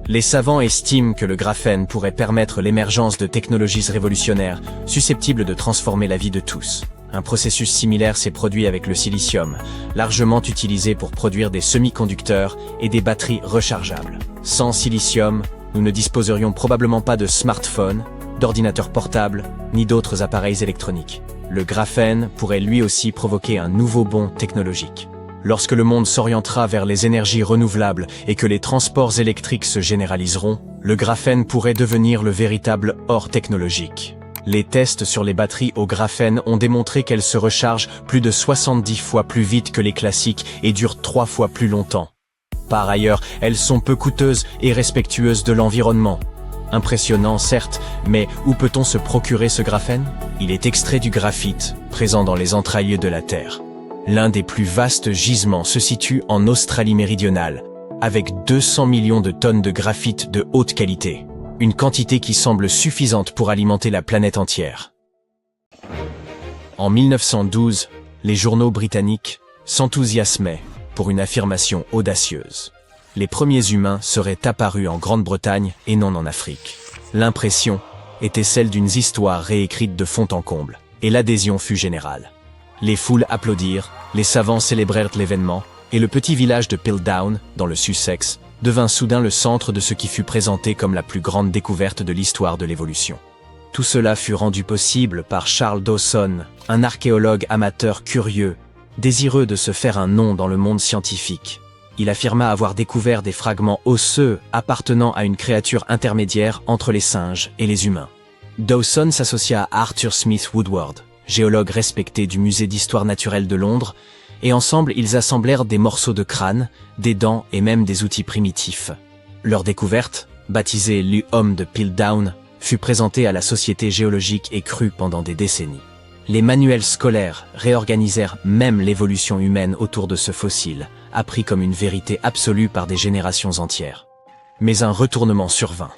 Les savants estiment que le graphène pourrait permettre l'émergence de technologies révolutionnaires susceptibles de transformer la vie de tous. Un processus similaire s'est produit avec le silicium, largement utilisé pour produire des semi-conducteurs et des batteries rechargeables. Sans silicium, nous ne disposerions probablement pas de smartphones, d'ordinateurs portables, ni d'autres appareils électroniques. Le graphène pourrait lui aussi provoquer un nouveau bond technologique. Lorsque le monde s'orientera vers les énergies renouvelables et que les transports électriques se généraliseront, le graphène pourrait devenir le véritable or technologique. Les tests sur les batteries au graphène ont démontré qu'elles se rechargent plus de 70 fois plus vite que les classiques et durent 3 fois plus longtemps. Par ailleurs, elles sont peu coûteuses et respectueuses de l'environnement. Impressionnant certes, mais où peut-on se procurer ce graphène? Il est extrait du graphite, présent dans les entrailles de la Terre. L'un des plus vastes gisements se situe en Australie méridionale, avec 200 millions de tonnes de graphite de haute qualité, une quantité qui semble suffisante pour alimenter la planète entière. En 1912, les journaux britanniques s'enthousiasmaient pour une affirmation audacieuse. Les premiers humains seraient apparus en Grande-Bretagne et non en Afrique. L'impression était celle d'une histoire réécrite de fond en comble, et l'adhésion fut générale. Les foules applaudirent, les savants célébrèrent l'événement, et le petit village de Piltdown, dans le Sussex, devint soudain le centre de ce qui fut présenté comme la plus grande découverte de l'histoire de l'évolution. Tout cela fut rendu possible par Charles Dawson, un archéologue amateur curieux, désireux de se faire un nom dans le monde scientifique. Il affirma avoir découvert des fragments osseux appartenant à une créature intermédiaire entre les singes et les humains. Dawson s'associa à Arthur Smith Woodward, géologue respecté du Musée d'histoire naturelle de Londres, et ensemble ils assemblèrent des morceaux de crâne, des dents et même des outils primitifs. Leur découverte, baptisée l'Homme de Piltdown, fut présentée à la Société géologique et crue pendant des décennies. Les manuels scolaires réorganisèrent même l'évolution humaine autour de ce fossile, appris comme une vérité absolue par des générations entières. Mais un retournement survint.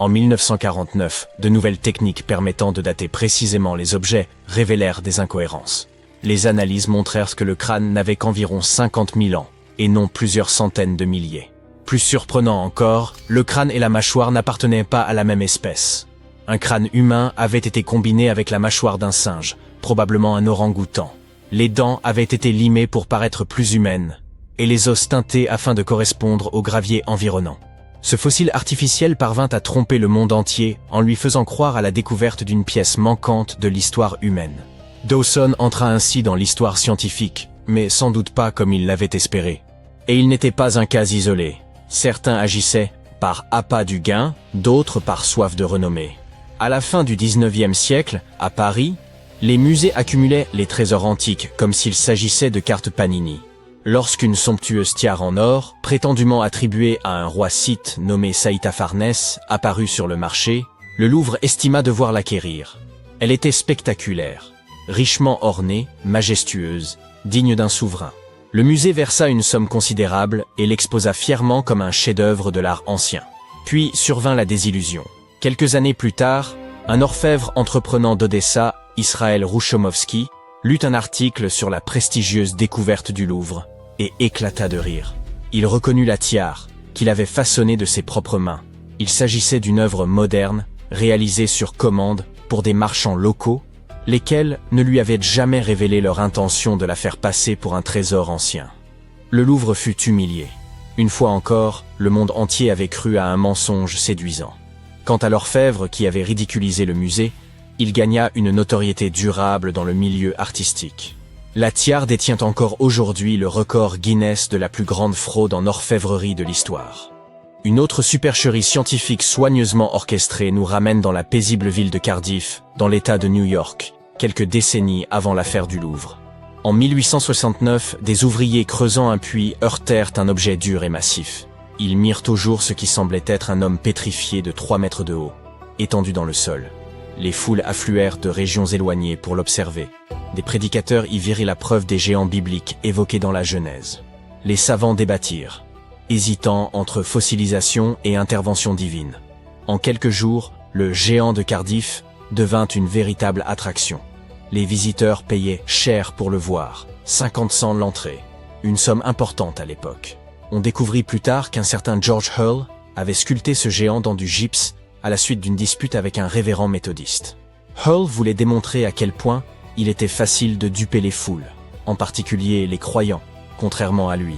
En 1949, de nouvelles techniques permettant de dater précisément les objets révélèrent des incohérences. Les analyses montrèrent que le crâne n'avait qu'environ 50 000 ans, et non plusieurs centaines de milliers. Plus surprenant encore, le crâne et la mâchoire n'appartenaient pas à la même espèce. Un crâne humain avait été combiné avec la mâchoire d'un singe, probablement un orang-outan. Les dents avaient été limées pour paraître plus humaines, et les os teintés afin de correspondre au gravier environnant. Ce fossile artificiel parvint à tromper le monde entier en lui faisant croire à la découverte d'une pièce manquante de l'histoire humaine. Dawson entra ainsi dans l'histoire scientifique, mais sans doute pas comme il l'avait espéré. Et il n'était pas un cas isolé. Certains agissaient par appât du gain, d'autres par soif de renommée. À la fin du XIXe siècle, à Paris, les musées accumulaient les trésors antiques comme s'il s'agissait de cartes Panini. Lorsqu'une somptueuse tiare en or, prétendument attribuée à un roi scythe nommé Saïta-Farnès, apparut sur le marché, le Louvre estima devoir l'acquérir. Elle était spectaculaire, richement ornée, majestueuse, digne d'un souverain. Le musée versa une somme considérable et l'exposa fièrement comme un chef-d'œuvre de l'art ancien. Puis survint la désillusion. Quelques années plus tard, un orfèvre entreprenant d'Odessa, Israël Rouchomovski, lut un article sur la prestigieuse découverte du Louvre et éclata de rire. Il reconnut la tiare qu'il avait façonnée de ses propres mains. Il s'agissait d'une œuvre moderne, réalisée sur commande pour des marchands locaux, lesquels ne lui avaient jamais révélé leur intention de la faire passer pour un trésor ancien. Le Louvre fut humilié. Une fois encore, le monde entier avait cru à un mensonge séduisant. Quant à l'orfèvre qui avait ridiculisé le musée, Il gagna une notoriété durable dans le milieu artistique. La Tiare détient encore aujourd'hui le record Guinness de la plus grande fraude en orfèvrerie de l'histoire. Une autre supercherie scientifique soigneusement orchestrée nous ramène dans la paisible ville de Cardiff, dans l'État de New York, quelques décennies avant l'affaire du Louvre. En 1869, des ouvriers creusant un puits heurtèrent un objet dur et massif. Ils mirent au jour ce qui semblait être un homme pétrifié de 3 mètres de haut, étendu dans le sol. Les foules affluèrent de régions éloignées pour l'observer. Des prédicateurs y virent la preuve des géants bibliques évoqués dans la Genèse. Les savants débattirent, hésitant entre fossilisation et intervention divine. En quelques jours, le géant de Cardiff devint une véritable attraction. Les visiteurs payaient cher pour le voir, 50 cents l'entrée, une somme importante à l'époque. On découvrit plus tard qu'un certain George Hull avait sculpté ce géant dans du gypse à la suite d'une dispute avec un révérend méthodiste. Hull voulait démontrer à quel point il était facile de duper les foules, en particulier les croyants, contrairement à lui.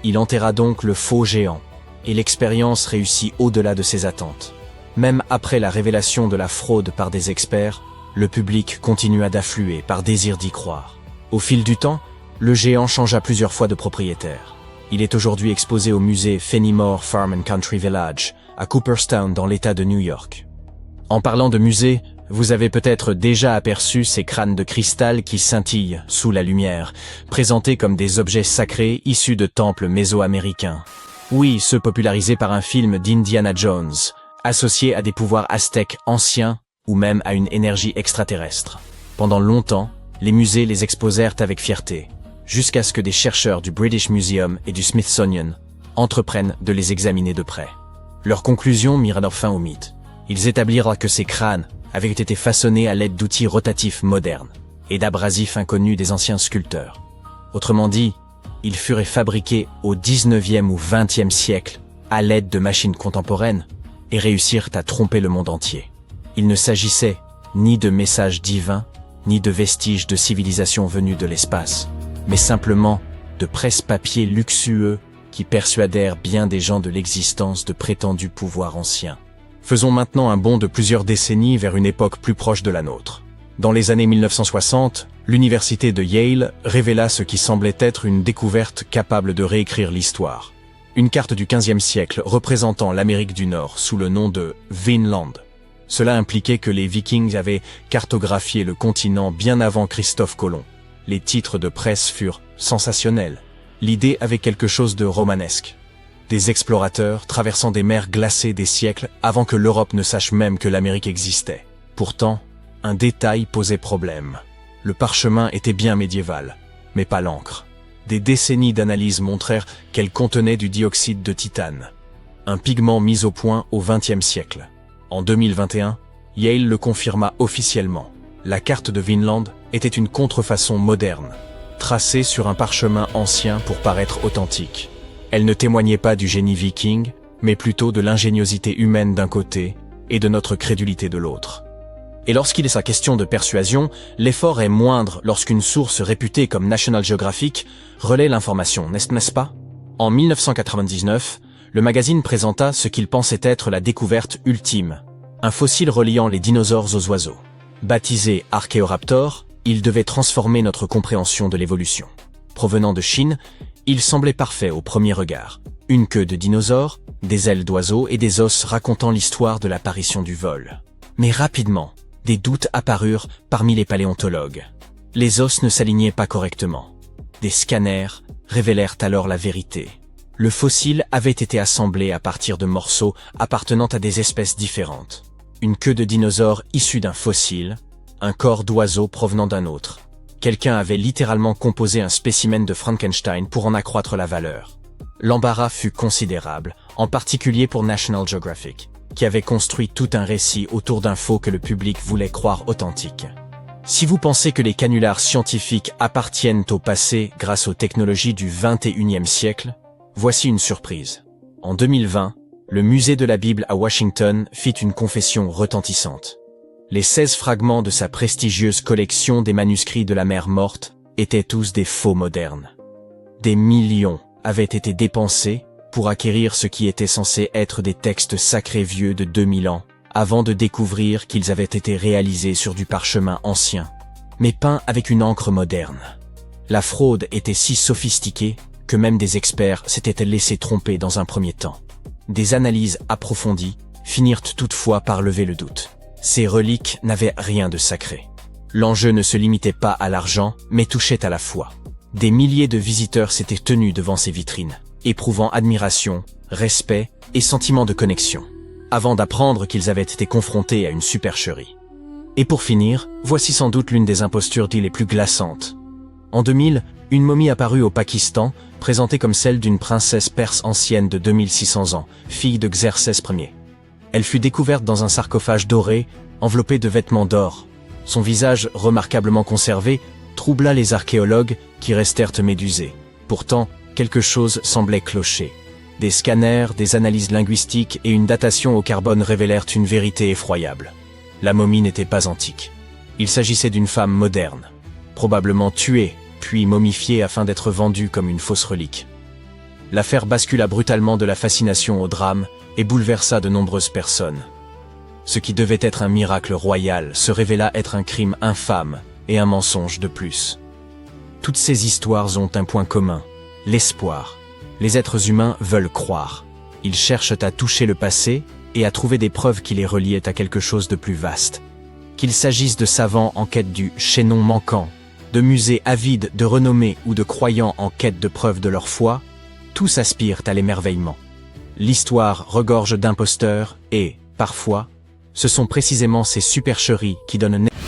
Il enterra donc le faux géant, et l'expérience réussit au-delà de ses attentes. Même après la révélation de la fraude par des experts, le public continua d'affluer par désir d'y croire. Au fil du temps, le géant changea plusieurs fois de propriétaire. Il est aujourd'hui exposé au musée Fenimore Farm and Country Village, à Cooperstown dans l'État de New York. En parlant de musée, vous avez peut-être déjà aperçu ces crânes de cristal qui scintillent sous la lumière, présentés comme des objets sacrés issus de temples mésoaméricains. Oui, ceux popularisés par un film d'Indiana Jones, associés à des pouvoirs aztèques anciens ou même à une énergie extraterrestre. Pendant longtemps, les musées les exposèrent avec fierté, jusqu'à ce que des chercheurs du British Museum et du Smithsonian entreprennent de les examiner de près. Leurs conclusions mirent alors fin au mythe. Ils établirent que ces crânes avaient été façonnés à l'aide d'outils rotatifs modernes et d'abrasifs inconnus des anciens sculpteurs. Autrement dit, ils furent fabriqués au 19e ou 20e siècle à l'aide de machines contemporaines et réussirent à tromper le monde entier. Il ne s'agissait ni de messages divins, ni de vestiges de civilisation venus de l'espace, mais simplement de presse-papier luxueux qui persuadèrent bien des gens de l'existence de prétendus pouvoirs anciens. Faisons maintenant un bond de plusieurs décennies vers une époque plus proche de la nôtre. Dans les années 1960, l'université de Yale révéla ce qui semblait être une découverte capable de réécrire l'histoire. Une carte du XVe siècle représentant l'Amérique du Nord sous le nom de Vinland. Cela impliquait que les Vikings avaient cartographié le continent bien avant Christophe Colomb. Les titres de presse furent sensationnels. L'idée avait quelque chose de romanesque. Des explorateurs traversant des mers glacées des siècles avant que l'Europe ne sache même que l'Amérique existait. Pourtant, un détail posait problème. Le parchemin était bien médiéval, mais pas l'encre. Des décennies d'analyse montrèrent qu'elle contenait du dioxyde de titane, un pigment mis au point au XXe siècle. En 2021, Yale le confirma officiellement. La carte de Vinland était une contrefaçon moderne, tracée sur un parchemin ancien pour paraître authentique. Elle ne témoignait pas du génie viking, mais plutôt de l'ingéniosité humaine d'un côté et de notre crédulité de l'autre. Et lorsqu'il est sa question de persuasion, l'effort est moindre lorsqu'une source réputée comme National Geographic relaie l'information, n'est-ce pas? En 1999, le magazine présenta ce qu'il pensait être la découverte ultime, un fossile reliant les dinosaures aux oiseaux. Baptisé Archaeoraptor, il devait transformer notre compréhension de l'évolution. Provenant de Chine, il semblait parfait au premier regard. Une queue de dinosaure, des ailes d'oiseau et des os racontant l'histoire de l'apparition du vol. Mais rapidement, des doutes apparurent parmi les paléontologues. Les os ne s'alignaient pas correctement. Des scanners révélèrent alors la vérité. Le fossile avait été assemblé à partir de morceaux appartenant à des espèces différentes. Une queue de dinosaure issue d'un fossile, un corps d'oiseau provenant d'un autre. Quelqu'un avait littéralement composé un spécimen de Frankenstein pour en accroître la valeur. L'embarras fut considérable, en particulier pour National Geographic, qui avait construit tout un récit autour d'un faux que le public voulait croire authentique. Si vous pensez que les canulars scientifiques appartiennent au passé grâce aux technologies du XXIe siècle, voici une surprise. En 2020, le musée de la Bible à Washington fit une confession retentissante. Les 16 fragments de sa prestigieuse collection des manuscrits de la mer morte étaient tous des faux modernes. Des millions avaient été dépensés pour acquérir ce qui était censé être des textes sacrés vieux de 2000 ans, avant de découvrir qu'ils avaient été réalisés sur du parchemin ancien, mais peint avec une encre moderne. La fraude était si sophistiquée que même des experts s'étaient laissés tromper dans un premier temps. Des analyses approfondies finirent toutefois par lever le doute. Ces reliques n'avaient rien de sacré. L'enjeu ne se limitait pas à l'argent, mais touchait à la foi. Des milliers de visiteurs s'étaient tenus devant ces vitrines, éprouvant admiration, respect et sentiment de connexion, avant d'apprendre qu'ils avaient été confrontés à une supercherie. Et pour finir, voici sans doute l'une des impostures les plus glaçantes. En 2000, une momie apparut au Pakistan, présentée comme celle d'une princesse perse ancienne de 2600 ans, fille de Xerxès Ier. Elle fut découverte dans un sarcophage doré, enveloppé de vêtements d'or. Son visage, remarquablement conservé, troubla les archéologues qui restèrent médusés. Pourtant, quelque chose semblait clocher. Des scanners, des analyses linguistiques et une datation au carbone révélèrent une vérité effroyable. La momie n'était pas antique. Il s'agissait d'une femme moderne, probablement tuée, puis momifiée afin d'être vendue comme une fausse relique. L'affaire bascula brutalement de la fascination au drame et bouleversa de nombreuses personnes. Ce qui devait être un miracle royal se révéla être un crime infâme et un mensonge de plus. Toutes ces histoires ont un point commun, l'espoir. Les êtres humains veulent croire. Ils cherchent à toucher le passé et à trouver des preuves qui les reliaient à quelque chose de plus vaste. Qu'il s'agisse de savants en quête du chaînon manquant, de musées avides de renommée ou de croyants en quête de preuves de leur foi, tous aspirent à l'émerveillement. L'histoire regorge d'imposteurs et, parfois, ce sont précisément ces supercheries qui donnent naissance.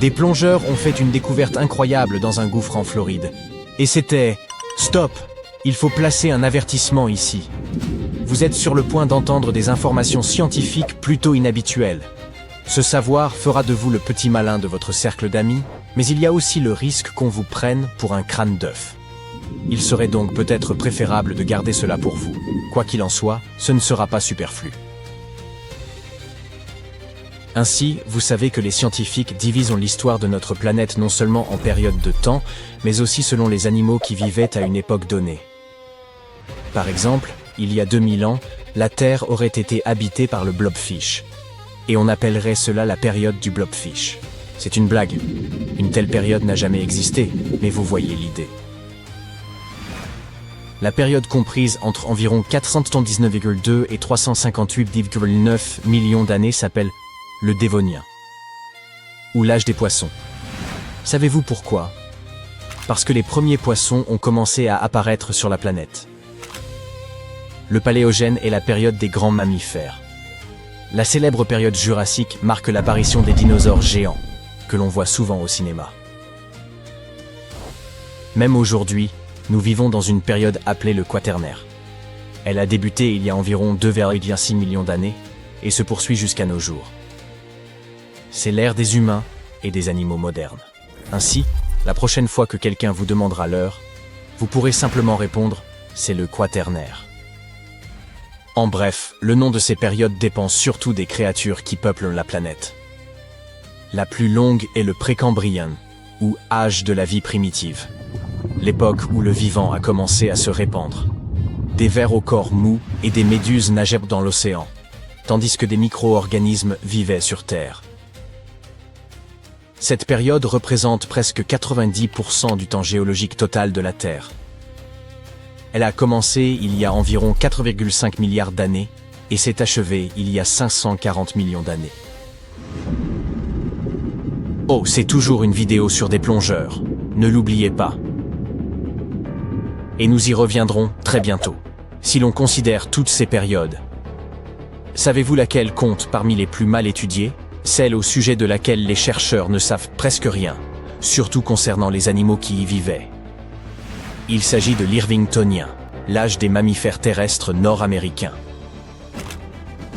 Des plongeurs ont fait une découverte incroyable dans un gouffre en Floride. Et c'était « Stop ! Il faut placer un avertissement ici. Vous êtes sur le point d'entendre des informations scientifiques plutôt inhabituelles. Ce savoir fera de vous le petit malin de votre cercle d'amis, mais il y a aussi le risque qu'on vous prenne pour un crâne d'œuf. Il serait donc peut-être préférable de garder cela pour vous. Quoi qu'il en soit, ce ne sera pas superflu. » Ainsi, vous savez que les scientifiques divisent l'histoire de notre planète non seulement en périodes de temps, mais aussi selon les animaux qui vivaient à une époque donnée. Par exemple, il y a 2000 ans, la Terre aurait été habitée par le blobfish. Et on appellerait cela la période du blobfish. C'est une blague. Une telle période n'a jamais existé, mais vous voyez l'idée. La période comprise entre environ 479,2 et 358,9 millions d'années s'appelle le Dévonien, ou l'âge des poissons. Savez-vous pourquoi? Parce que les premiers poissons ont commencé à apparaître sur la planète. Le Paléogène est la période des grands mammifères. La célèbre période jurassique marque l'apparition des dinosaures géants, que l'on voit souvent au cinéma. Même aujourd'hui, nous vivons dans une période appelée le Quaternaire. Elle a débuté il y a environ 2,6 millions d'années et se poursuit jusqu'à nos jours. C'est l'ère des humains et des animaux modernes. Ainsi, la prochaine fois que quelqu'un vous demandera l'heure, vous pourrez simplement répondre « c'est le Quaternaire ». En bref, le nom de ces périodes dépend surtout des créatures qui peuplent la planète. La plus longue est le Précambrien, ou âge de la vie primitive, l'époque où le vivant a commencé à se répandre. Des vers au corps mou et des méduses nageaient dans l'océan, tandis que des micro-organismes vivaient sur Terre. Cette période représente presque 90% du temps géologique total de la Terre. Elle a commencé il y a environ 4,5 milliards d'années et s'est achevée il y a 540 millions d'années. Oh, c'est toujours une vidéo sur des plongeurs, ne l'oubliez pas. Et nous y reviendrons très bientôt, si l'on considère toutes ces périodes. Savez-vous laquelle compte parmi les plus mal étudiées? Celle au sujet de laquelle les chercheurs ne savent presque rien, surtout concernant les animaux qui y vivaient. Il s'agit de l'Irvingtonien, l'âge des mammifères terrestres nord-américains.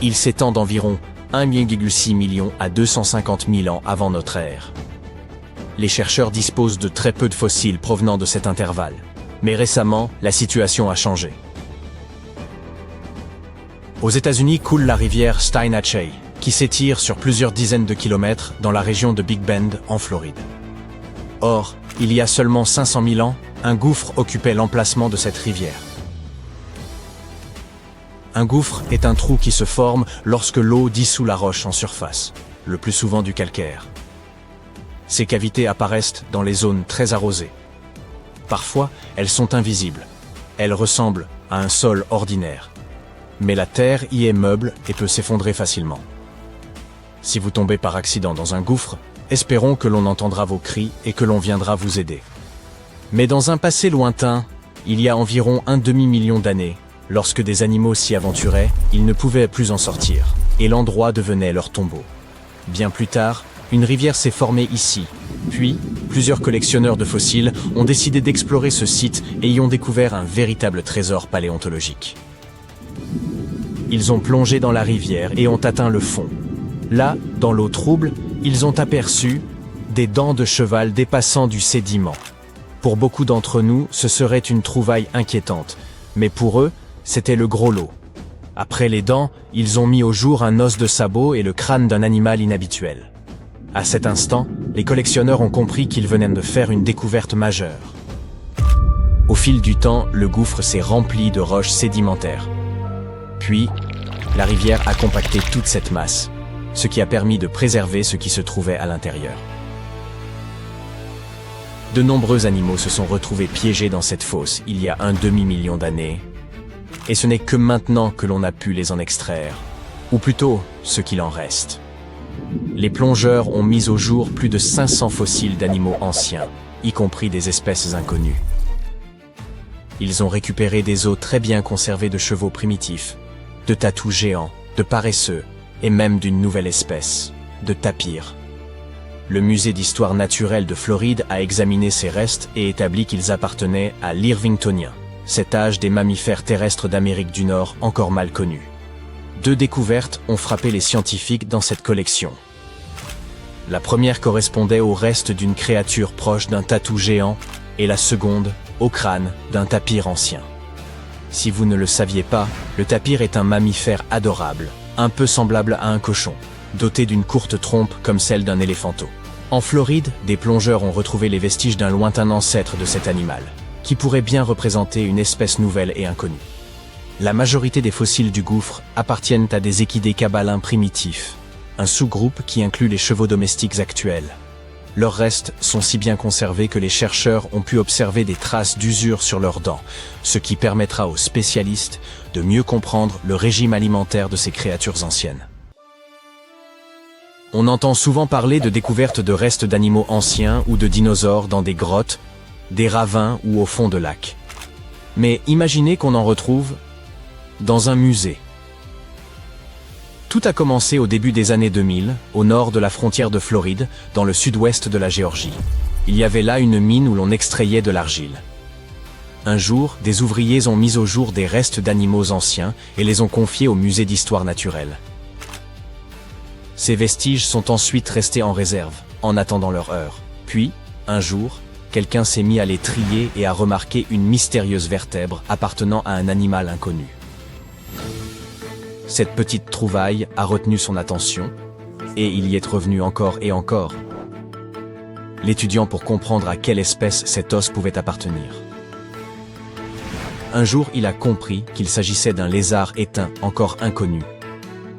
Il s'étend d'environ 1,6 million à 250 000 ans avant notre ère. Les chercheurs disposent de très peu de fossiles provenant de cet intervalle, mais récemment, la situation a changé. Aux États-Unis coule la rivière Steinhatchee, qui s'étire sur plusieurs dizaines de kilomètres dans la région de Big Bend, en Floride. Or, il y a seulement 500 000 ans, un gouffre occupait l'emplacement de cette rivière. Un gouffre est un trou qui se forme lorsque l'eau dissout la roche en surface, le plus souvent du calcaire. Ces cavités apparaissent dans les zones très arrosées. Parfois, elles sont invisibles. Elles ressemblent à un sol ordinaire. Mais la terre y est meuble et peut s'effondrer facilement. Si vous tombez par accident dans un gouffre, espérons que l'on entendra vos cris et que l'on viendra vous aider. Mais dans un passé lointain, il y a environ un demi-million d'années, lorsque des animaux s'y aventuraient, ils ne pouvaient plus en sortir, et l'endroit devenait leur tombeau. Bien plus tard, une rivière s'est formée ici. Puis, plusieurs collectionneurs de fossiles ont décidé d'explorer ce site et y ont découvert un véritable trésor paléontologique. Ils ont plongé dans la rivière et ont atteint le fond. Là, dans l'eau trouble, ils ont aperçu des dents de cheval dépassant du sédiment. Pour beaucoup d'entre nous, ce serait une trouvaille inquiétante, mais pour eux, c'était le gros lot. Après les dents, ils ont mis au jour un os de sabot et le crâne d'un animal inhabituel. À cet instant, les collectionneurs ont compris qu'ils venaient de faire une découverte majeure. Au fil du temps, le gouffre s'est rempli de roches sédimentaires. Puis, la rivière a compacté toute cette masse, ce qui a permis de préserver ce qui se trouvait à l'intérieur. De nombreux animaux se sont retrouvés piégés dans cette fosse il y a un demi-million d'années, et ce n'est que maintenant que l'on a pu les en extraire, ou plutôt ce qu'il en reste. Les plongeurs ont mis au jour plus de 500 fossiles d'animaux anciens, y compris des espèces inconnues. Ils ont récupéré des os très bien conservés de chevaux primitifs, de tatous géants, de paresseux, et même d'une nouvelle espèce, de tapirs. Le musée d'histoire naturelle de Floride a examiné ces restes et établi qu'ils appartenaient à l'Irvingtonien, cet âge des mammifères terrestres d'Amérique du Nord encore mal connu. 2 découvertes ont frappé les scientifiques dans cette collection. La première correspondait au reste d'une créature proche d'un tatou géant et la seconde au crâne d'un tapir ancien. Si vous ne le saviez pas, le tapir est un mammifère adorable, un peu semblable à un cochon, doté d'une courte trompe comme celle d'un éléphanteau. En Floride, des plongeurs ont retrouvé les vestiges d'un lointain ancêtre de cet animal, qui pourrait bien représenter une espèce nouvelle et inconnue. La majorité des fossiles du gouffre appartiennent à des équidés cabalins primitifs, un sous-groupe qui inclut les chevaux domestiques actuels. Leurs restes sont si bien conservés que les chercheurs ont pu observer des traces d'usure sur leurs dents, ce qui permettra aux spécialistes de mieux comprendre le régime alimentaire de ces créatures anciennes. On entend souvent parler de découvertes de restes d'animaux anciens ou de dinosaures dans des grottes, des ravins ou au fond de lacs. Mais imaginez qu'on en retrouve dans un musée. Tout a commencé au début des années 2000, au nord de la frontière de Floride, dans le sud-ouest de la Géorgie. Il y avait là une mine où l'on extrayait de l'argile. Un jour, des ouvriers ont mis au jour des restes d'animaux anciens et les ont confiés au musée d'histoire naturelle. Ces vestiges sont ensuite restés en réserve, en attendant leur heure. Puis, un jour, quelqu'un s'est mis à les trier et a remarqué une mystérieuse vertèbre appartenant à un animal inconnu. Cette petite trouvaille a retenu son attention, et il y est revenu encore et encore, l'étudiant pour comprendre à quelle espèce cet os pouvait appartenir. Un jour, il a compris qu'il s'agissait d'un lézard éteint encore inconnu,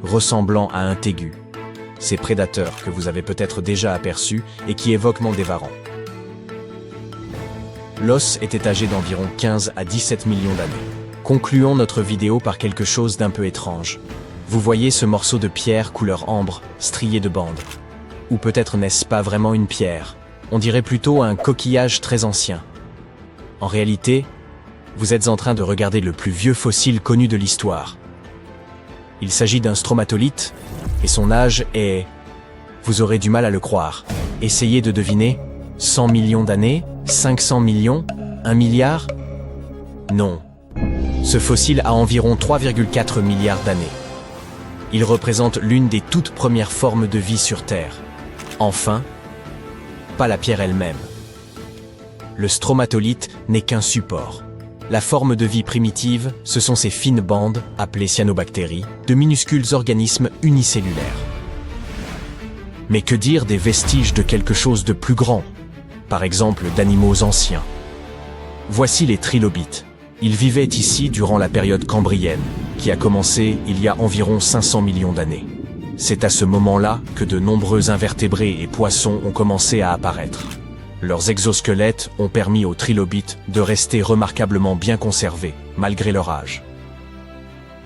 ressemblant à un tégu, ces prédateurs que vous avez peut-être déjà aperçus et qui évoquent Mandévaran. L'os était âgé d'environ 15 à 17 millions d'années. Concluons notre vidéo par quelque chose d'un peu étrange. Vous voyez ce morceau de pierre couleur ambre, strié de bandes. Ou peut-être n'est-ce pas vraiment une pierre, on dirait plutôt un coquillage très ancien. En réalité, vous êtes en train de regarder le plus vieux fossile connu de l'histoire. Il s'agit d'un stromatolithe, et son âge est... Vous aurez du mal à le croire. Essayez de deviner, 100 millions d'années, 500 millions, 1 milliard? Non. Ce fossile a environ 3,4 milliards d'années. Il représente l'une des toutes premières formes de vie sur Terre. Enfin, pas la pierre elle-même. Le stromatolithe n'est qu'un support. La forme de vie primitive, ce sont ces fines bandes, appelées cyanobactéries, de minuscules organismes unicellulaires. Mais que dire des vestiges de quelque chose de plus grand, par exemple d'animaux anciens? Voici les trilobites. Ils vivaient ici durant la période cambrienne, qui a commencé il y a environ 500 millions d'années. C'est à ce moment-là que de nombreux invertébrés et poissons ont commencé à apparaître. Leurs exosquelettes ont permis aux trilobites de rester remarquablement bien conservés, malgré leur âge.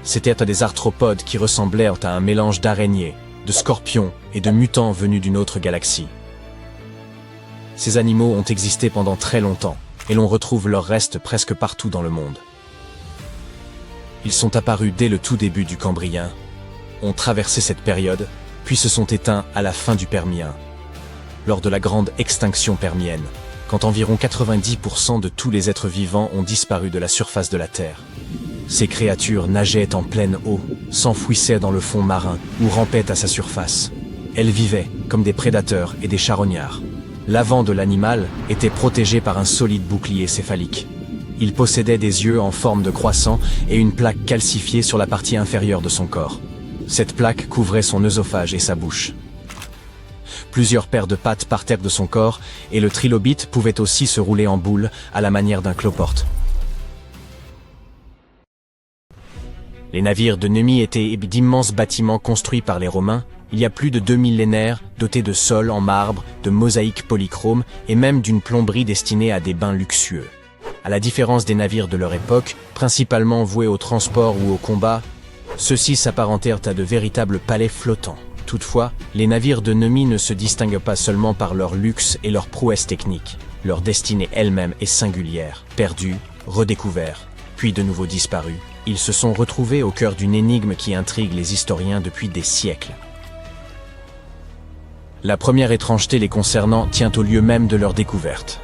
C'étaient des arthropodes qui ressemblèrent à un mélange d'araignées, de scorpions et de mutants venus d'une autre galaxie. Ces animaux ont existé pendant très longtemps, et l'on retrouve leurs restes presque partout dans le monde. Ils sont apparus dès le tout début du Cambrien, ont traversé cette période, puis se sont éteints à la fin du Permien, lors de la grande extinction permienne, quand environ 90% de tous les êtres vivants ont disparu de la surface de la Terre. Ces créatures nageaient en pleine eau, s'enfouissaient dans le fond marin ou rampaient à sa surface. Elles vivaient comme des prédateurs et des charognards. L'avant de l'animal était protégé par un solide bouclier céphalique. Il possédait des yeux en forme de croissant et une plaque calcifiée sur la partie inférieure de son corps. Cette plaque couvrait son œsophage et sa bouche. Plusieurs paires de pattes partaient de son corps et le trilobite pouvait aussi se rouler en boule à la manière d'un cloporte. Les navires de Nemi étaient d'immenses bâtiments construits par les Romains il y a plus de 2 millénaires, dotés de sols en marbre, de mosaïques polychromes et même d'une plomberie destinée à des bains luxueux. À la différence des navires de leur époque, principalement voués au transport ou au combat, ceux-ci s'apparentèrent à de véritables palais flottants. Toutefois, les navires de Nemi ne se distinguent pas seulement par leur luxe et leur prouesse technique. Leur destinée elle-même est singulière, perdue, redécouverte, puis de nouveau disparue. Ils se sont retrouvés au cœur d'une énigme qui intrigue les historiens depuis des siècles. La première étrangeté les concernant tient au lieu même de leur découverte.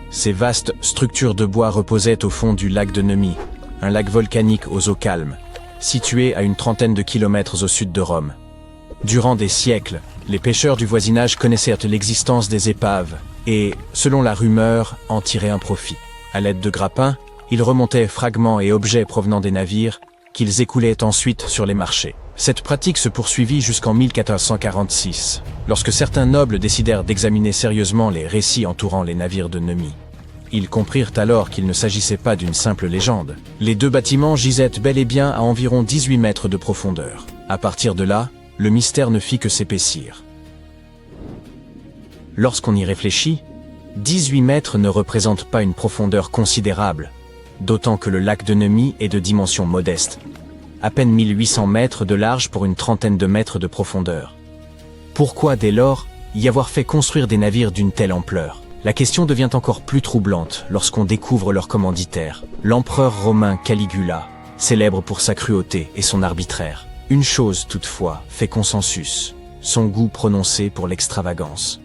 Ces vastes structures de bois reposaient au fond du lac de Nemi, un lac volcanique aux eaux calmes, situé à une trentaine de kilomètres au sud de Rome. Durant des siècles, les pêcheurs du voisinage connaissaient l'existence des épaves et, selon la rumeur, en tiraient un profit. À l'aide de grappins, ils remontaient fragments et objets provenant des navires qu'ils écoulaient ensuite sur les marchés. Cette pratique se poursuivit jusqu'en 1446, lorsque certains nobles décidèrent d'examiner sérieusement les récits entourant les navires de Nemi. Ils comprirent alors qu'il ne s'agissait pas d'une simple légende. Les deux bâtiments gisaient bel et bien à environ 18 mètres de profondeur. À partir de là, le mystère ne fit que s'épaissir. Lorsqu'on y réfléchit, 18 mètres ne représentent pas une profondeur considérable, d'autant que le lac de Nemi est de dimension modeste, à peine 1800 mètres de large pour une trentaine de mètres de profondeur. Pourquoi dès lors y avoir fait construire des navires d'une telle ampleur? La question devient encore plus troublante lorsqu'on découvre leur commanditaire, l'empereur romain Caligula, célèbre pour sa cruauté et son arbitraire. Une chose toutefois fait consensus, son goût prononcé pour l'extravagance.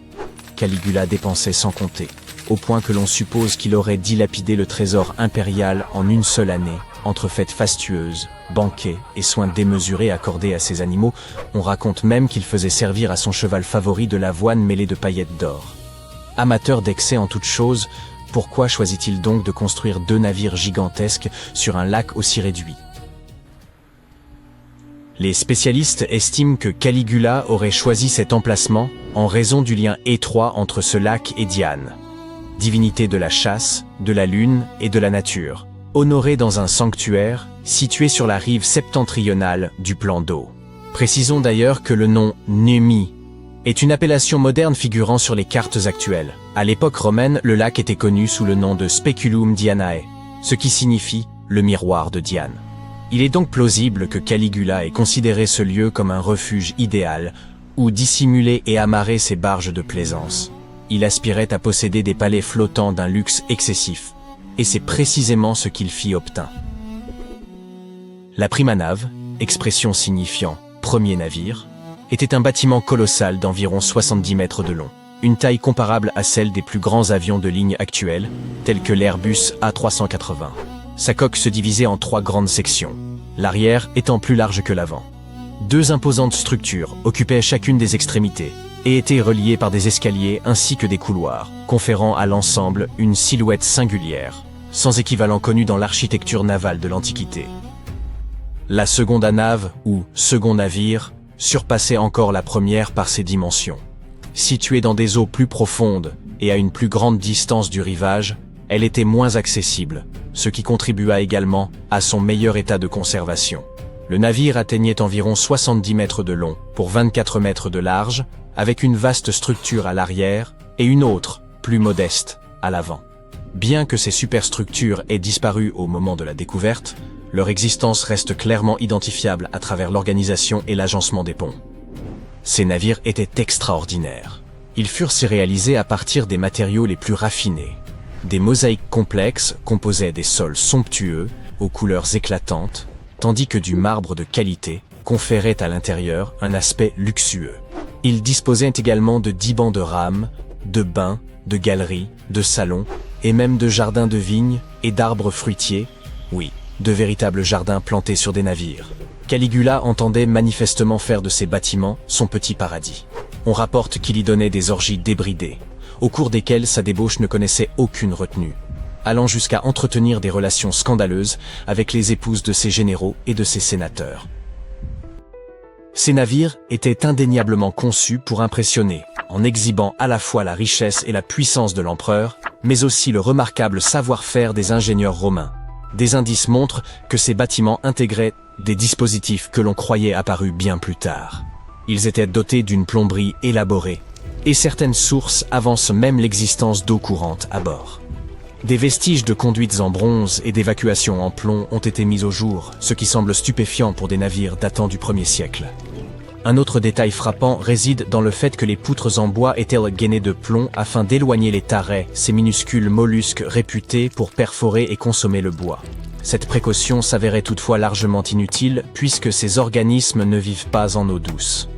Caligula dépensait sans compter, au point que l'on suppose qu'il aurait dilapidé le trésor impérial en une seule année, entre fêtes fastueuses, banquets et soins démesurés accordés à ses animaux. On raconte même qu'il faisait servir à son cheval favori de l'avoine mêlée de paillettes d'or. Amateur d'excès en toutes choses, pourquoi choisit-il donc de construire 2 navires gigantesques sur un lac aussi réduit? Les spécialistes estiment que Caligula aurait choisi cet emplacement en raison du lien étroit entre ce lac et Diane, divinité de la chasse, de la lune et de la nature, honorée dans un sanctuaire situé sur la rive septentrionale du plan d'eau. Précisons d'ailleurs que le nom Nemi est une appellation moderne figurant sur les cartes actuelles. À l'époque romaine, le lac était connu sous le nom de Speculum Dianae, ce qui signifie le miroir de Diane. Il est donc plausible que Caligula ait considéré ce lieu comme un refuge idéal où dissimuler et amarrer ses barges de plaisance. Il aspirait à posséder des palais flottants d'un luxe excessif, et c'est précisément ce qu'il fit obtint. La prima nave, expression signifiant « premier navire », était un bâtiment colossal d'environ 70 mètres de long, une taille comparable à celle des plus grands avions de ligne actuels, tels que l'Airbus A380. Sa coque se divisait en 3 grandes sections, l'arrière étant plus large que l'avant. 2 imposantes structures occupaient chacune des extrémités et étaient reliées par des escaliers ainsi que des couloirs, conférant à l'ensemble une silhouette singulière, sans équivalent connu dans l'architecture navale de l'Antiquité. La seconde nave, ou second navire, surpassait encore la première par ses dimensions. Située dans des eaux plus profondes et à une plus grande distance du rivage, elle était moins accessible, ce qui contribua également à son meilleur état de conservation. Le navire atteignait environ 70 mètres de long pour 24 mètres de large, avec une vaste structure à l'arrière et une autre, plus modeste, à l'avant. Bien que ces superstructures aient disparu au moment de la découverte, leur existence reste clairement identifiable à travers l'organisation et l'agencement des ponts. Ces navires étaient extraordinaires. Ils furent réalisés à partir des matériaux les plus raffinés. Des mosaïques complexes composaient des sols somptueux, aux couleurs éclatantes, tandis que du marbre de qualité conférait à l'intérieur un aspect luxueux. Ils disposaient également de 10 bancs de rames, de bains, de galeries, de salons, et même de jardins de vignes et d'arbres fruitiers, oui, de véritables jardins plantés sur des navires. Caligula entendait manifestement faire de ces bâtiments son petit paradis. On rapporte qu'il y donnait des orgies débridées, au cours desquelles sa débauche ne connaissait aucune retenue, allant jusqu'à entretenir des relations scandaleuses avec les épouses de ses généraux et de ses sénateurs. Ces navires étaient indéniablement conçus pour impressionner, en exhibant à la fois la richesse et la puissance de l'empereur, mais aussi le remarquable savoir-faire des ingénieurs romains. Des indices montrent que ces bâtiments intégraient des dispositifs que l'on croyait apparus bien plus tard. Ils étaient dotés d'une plomberie élaborée, et certaines sources avancent même l'existence d'eau courante à bord. Des vestiges de conduites en bronze et d'évacuation en plomb ont été mis au jour, ce qui semble stupéfiant pour des navires datant du 1er siècle. Un autre détail frappant réside dans le fait que les poutres en bois étaient gainées de plomb afin d'éloigner les tarets, ces minuscules mollusques réputés pour perforer et consommer le bois. Cette précaution s'avérait toutefois largement inutile puisque ces organismes ne vivent pas en eau douce.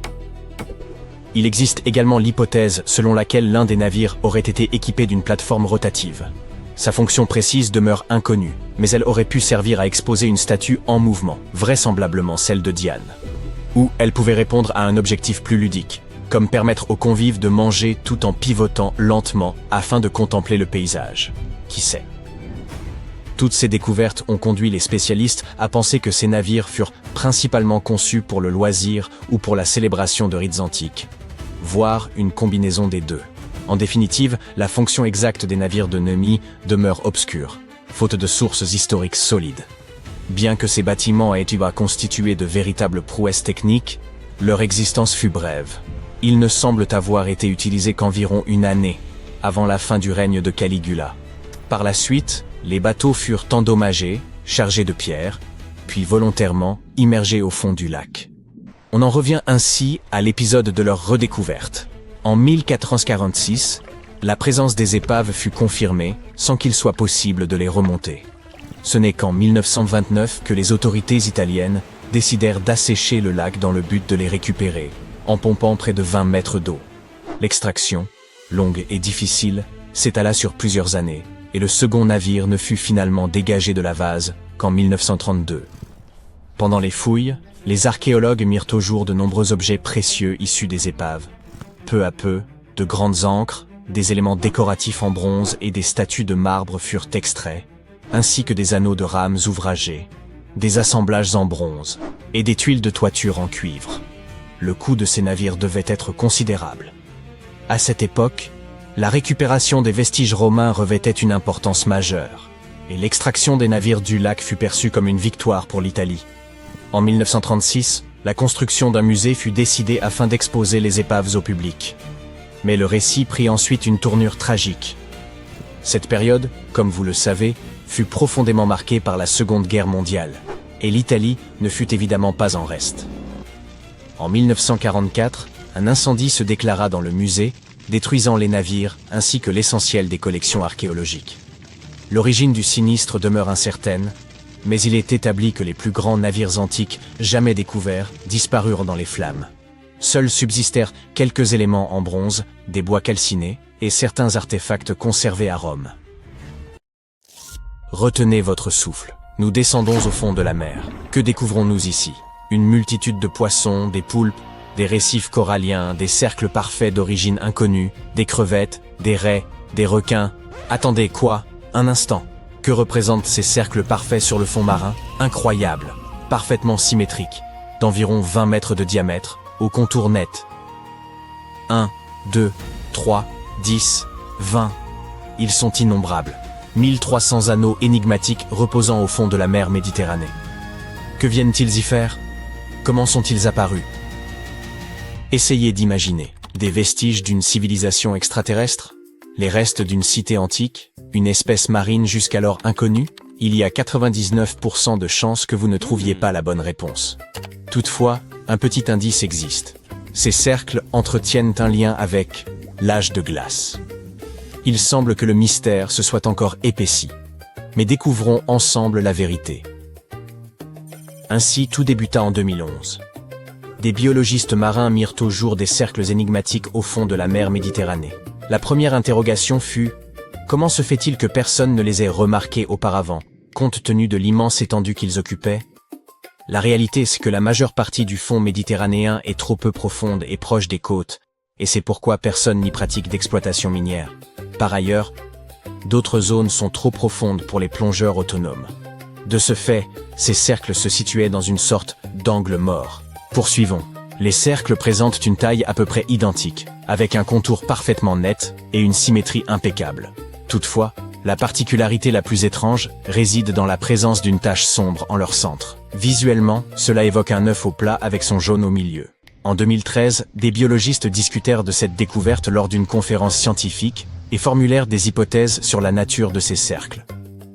Il existe également l'hypothèse selon laquelle l'un des navires aurait été équipé d'une plateforme rotative. Sa fonction précise demeure inconnue, mais elle aurait pu servir à exposer une statue en mouvement, vraisemblablement celle de Diane. Ou elle pouvait répondre à un objectif plus ludique, comme permettre aux convives de manger tout en pivotant lentement afin de contempler le paysage. Qui sait? Toutes ces découvertes ont conduit les spécialistes à penser que ces navires furent principalement conçus pour le loisir ou pour la célébration de rites antiques, voire une combinaison des deux. En définitive, la fonction exacte des navires de Neumi demeure obscure, faute de sources historiques solides. Bien que ces bâtiments aient été constitués de véritables prouesses techniques, leur existence fut brève. Ils ne semblent avoir été utilisés qu'environ une année, avant la fin du règne de Caligula. Par la suite, les bateaux furent endommagés, chargés de pierres, puis volontairement immergés au fond du lac. On en revient ainsi à l'épisode de leur redécouverte. En 1446, la présence des épaves fut confirmée sans qu'il soit possible de les remonter. Ce n'est qu'en 1929 que les autorités italiennes décidèrent d'assécher le lac dans le but de les récupérer, en pompant près de 20 mètres d'eau. L'extraction, longue et difficile, s'étala sur plusieurs années, et le second navire ne fut finalement dégagé de la vase qu'en 1932. Pendant les fouilles, les archéologues mirent au jour de nombreux objets précieux issus des épaves. Peu à peu, de grandes ancres, des éléments décoratifs en bronze et des statues de marbre furent extraits, ainsi que des anneaux de rames ouvragés, des assemblages en bronze et des tuiles de toiture en cuivre. Le coût de ces navires devait être considérable. À cette époque, la récupération des vestiges romains revêtait une importance majeure, et l'extraction des navires du lac fut perçue comme une victoire pour l'Italie. En 1936, la construction d'un musée fut décidée afin d'exposer les épaves au public. Mais le récit prit ensuite une tournure tragique. Cette période, comme vous le savez, fut profondément marquée par la Seconde Guerre mondiale, et l'Italie ne fut évidemment pas en reste. En 1944, un incendie se déclara dans le musée, détruisant les navires ainsi que l'essentiel des collections archéologiques. L'origine du sinistre demeure incertaine, mais il est établi que les plus grands navires antiques jamais découverts disparurent dans les flammes. Seuls subsistèrent quelques éléments en bronze, des bois calcinés et certains artefacts conservés à Rome. Retenez votre souffle. Nous descendons au fond de la mer. Que découvrons-nous ici? Une multitude de poissons, des poulpes, des récifs coralliens, des cercles parfaits d'origine inconnue, des crevettes, des raies, des requins. Attendez, quoi? Un instant. Que représentent ces cercles parfaits sur le fond marin? Incroyable, parfaitement symétriques, d'environ 20 mètres de diamètre, au contour net. 1, 2, 3, 10, 20. Ils sont innombrables. 1300 anneaux énigmatiques reposant au fond de la mer Méditerranée. Que viennent-ils y faire? Comment sont-ils apparus? Essayez d'imaginer. Des vestiges d'une civilisation extraterrestre? Les restes d'une cité antique? Une espèce marine jusqu'alors inconnue? Il y a 99% de chances que vous ne trouviez pas la bonne réponse. Toutefois, un petit indice existe. Ces cercles entretiennent un lien avec l'âge de glace. Il semble que le mystère se soit encore épaissi. Mais découvrons ensemble la vérité. Ainsi, tout débuta en 2011. Des biologistes marins mirent au jour des cercles énigmatiques au fond de la mer Méditerranée. La première interrogation fut « Comment se fait-il que personne ne les ait remarqués auparavant, compte tenu de l'immense étendue qu'ils occupaient ?» La réalité, c'est que la majeure partie du fond méditerranéen est trop peu profonde et proche des côtes, et c'est pourquoi personne n'y pratique d'exploitation minière. Par ailleurs, d'autres zones sont trop profondes pour les plongeurs autonomes. De ce fait, ces cercles se situaient dans une sorte d'angle mort. Poursuivons. Les cercles présentent une taille à peu près identique, avec un contour parfaitement net et une symétrie impeccable. Toutefois, la particularité la plus étrange réside dans la présence d'une tache sombre en leur centre. Visuellement, cela évoque un œuf au plat avec son jaune au milieu. En 2013, des biologistes discutèrent de cette découverte lors d'une conférence scientifique et formulèrent des hypothèses sur la nature de ces cercles.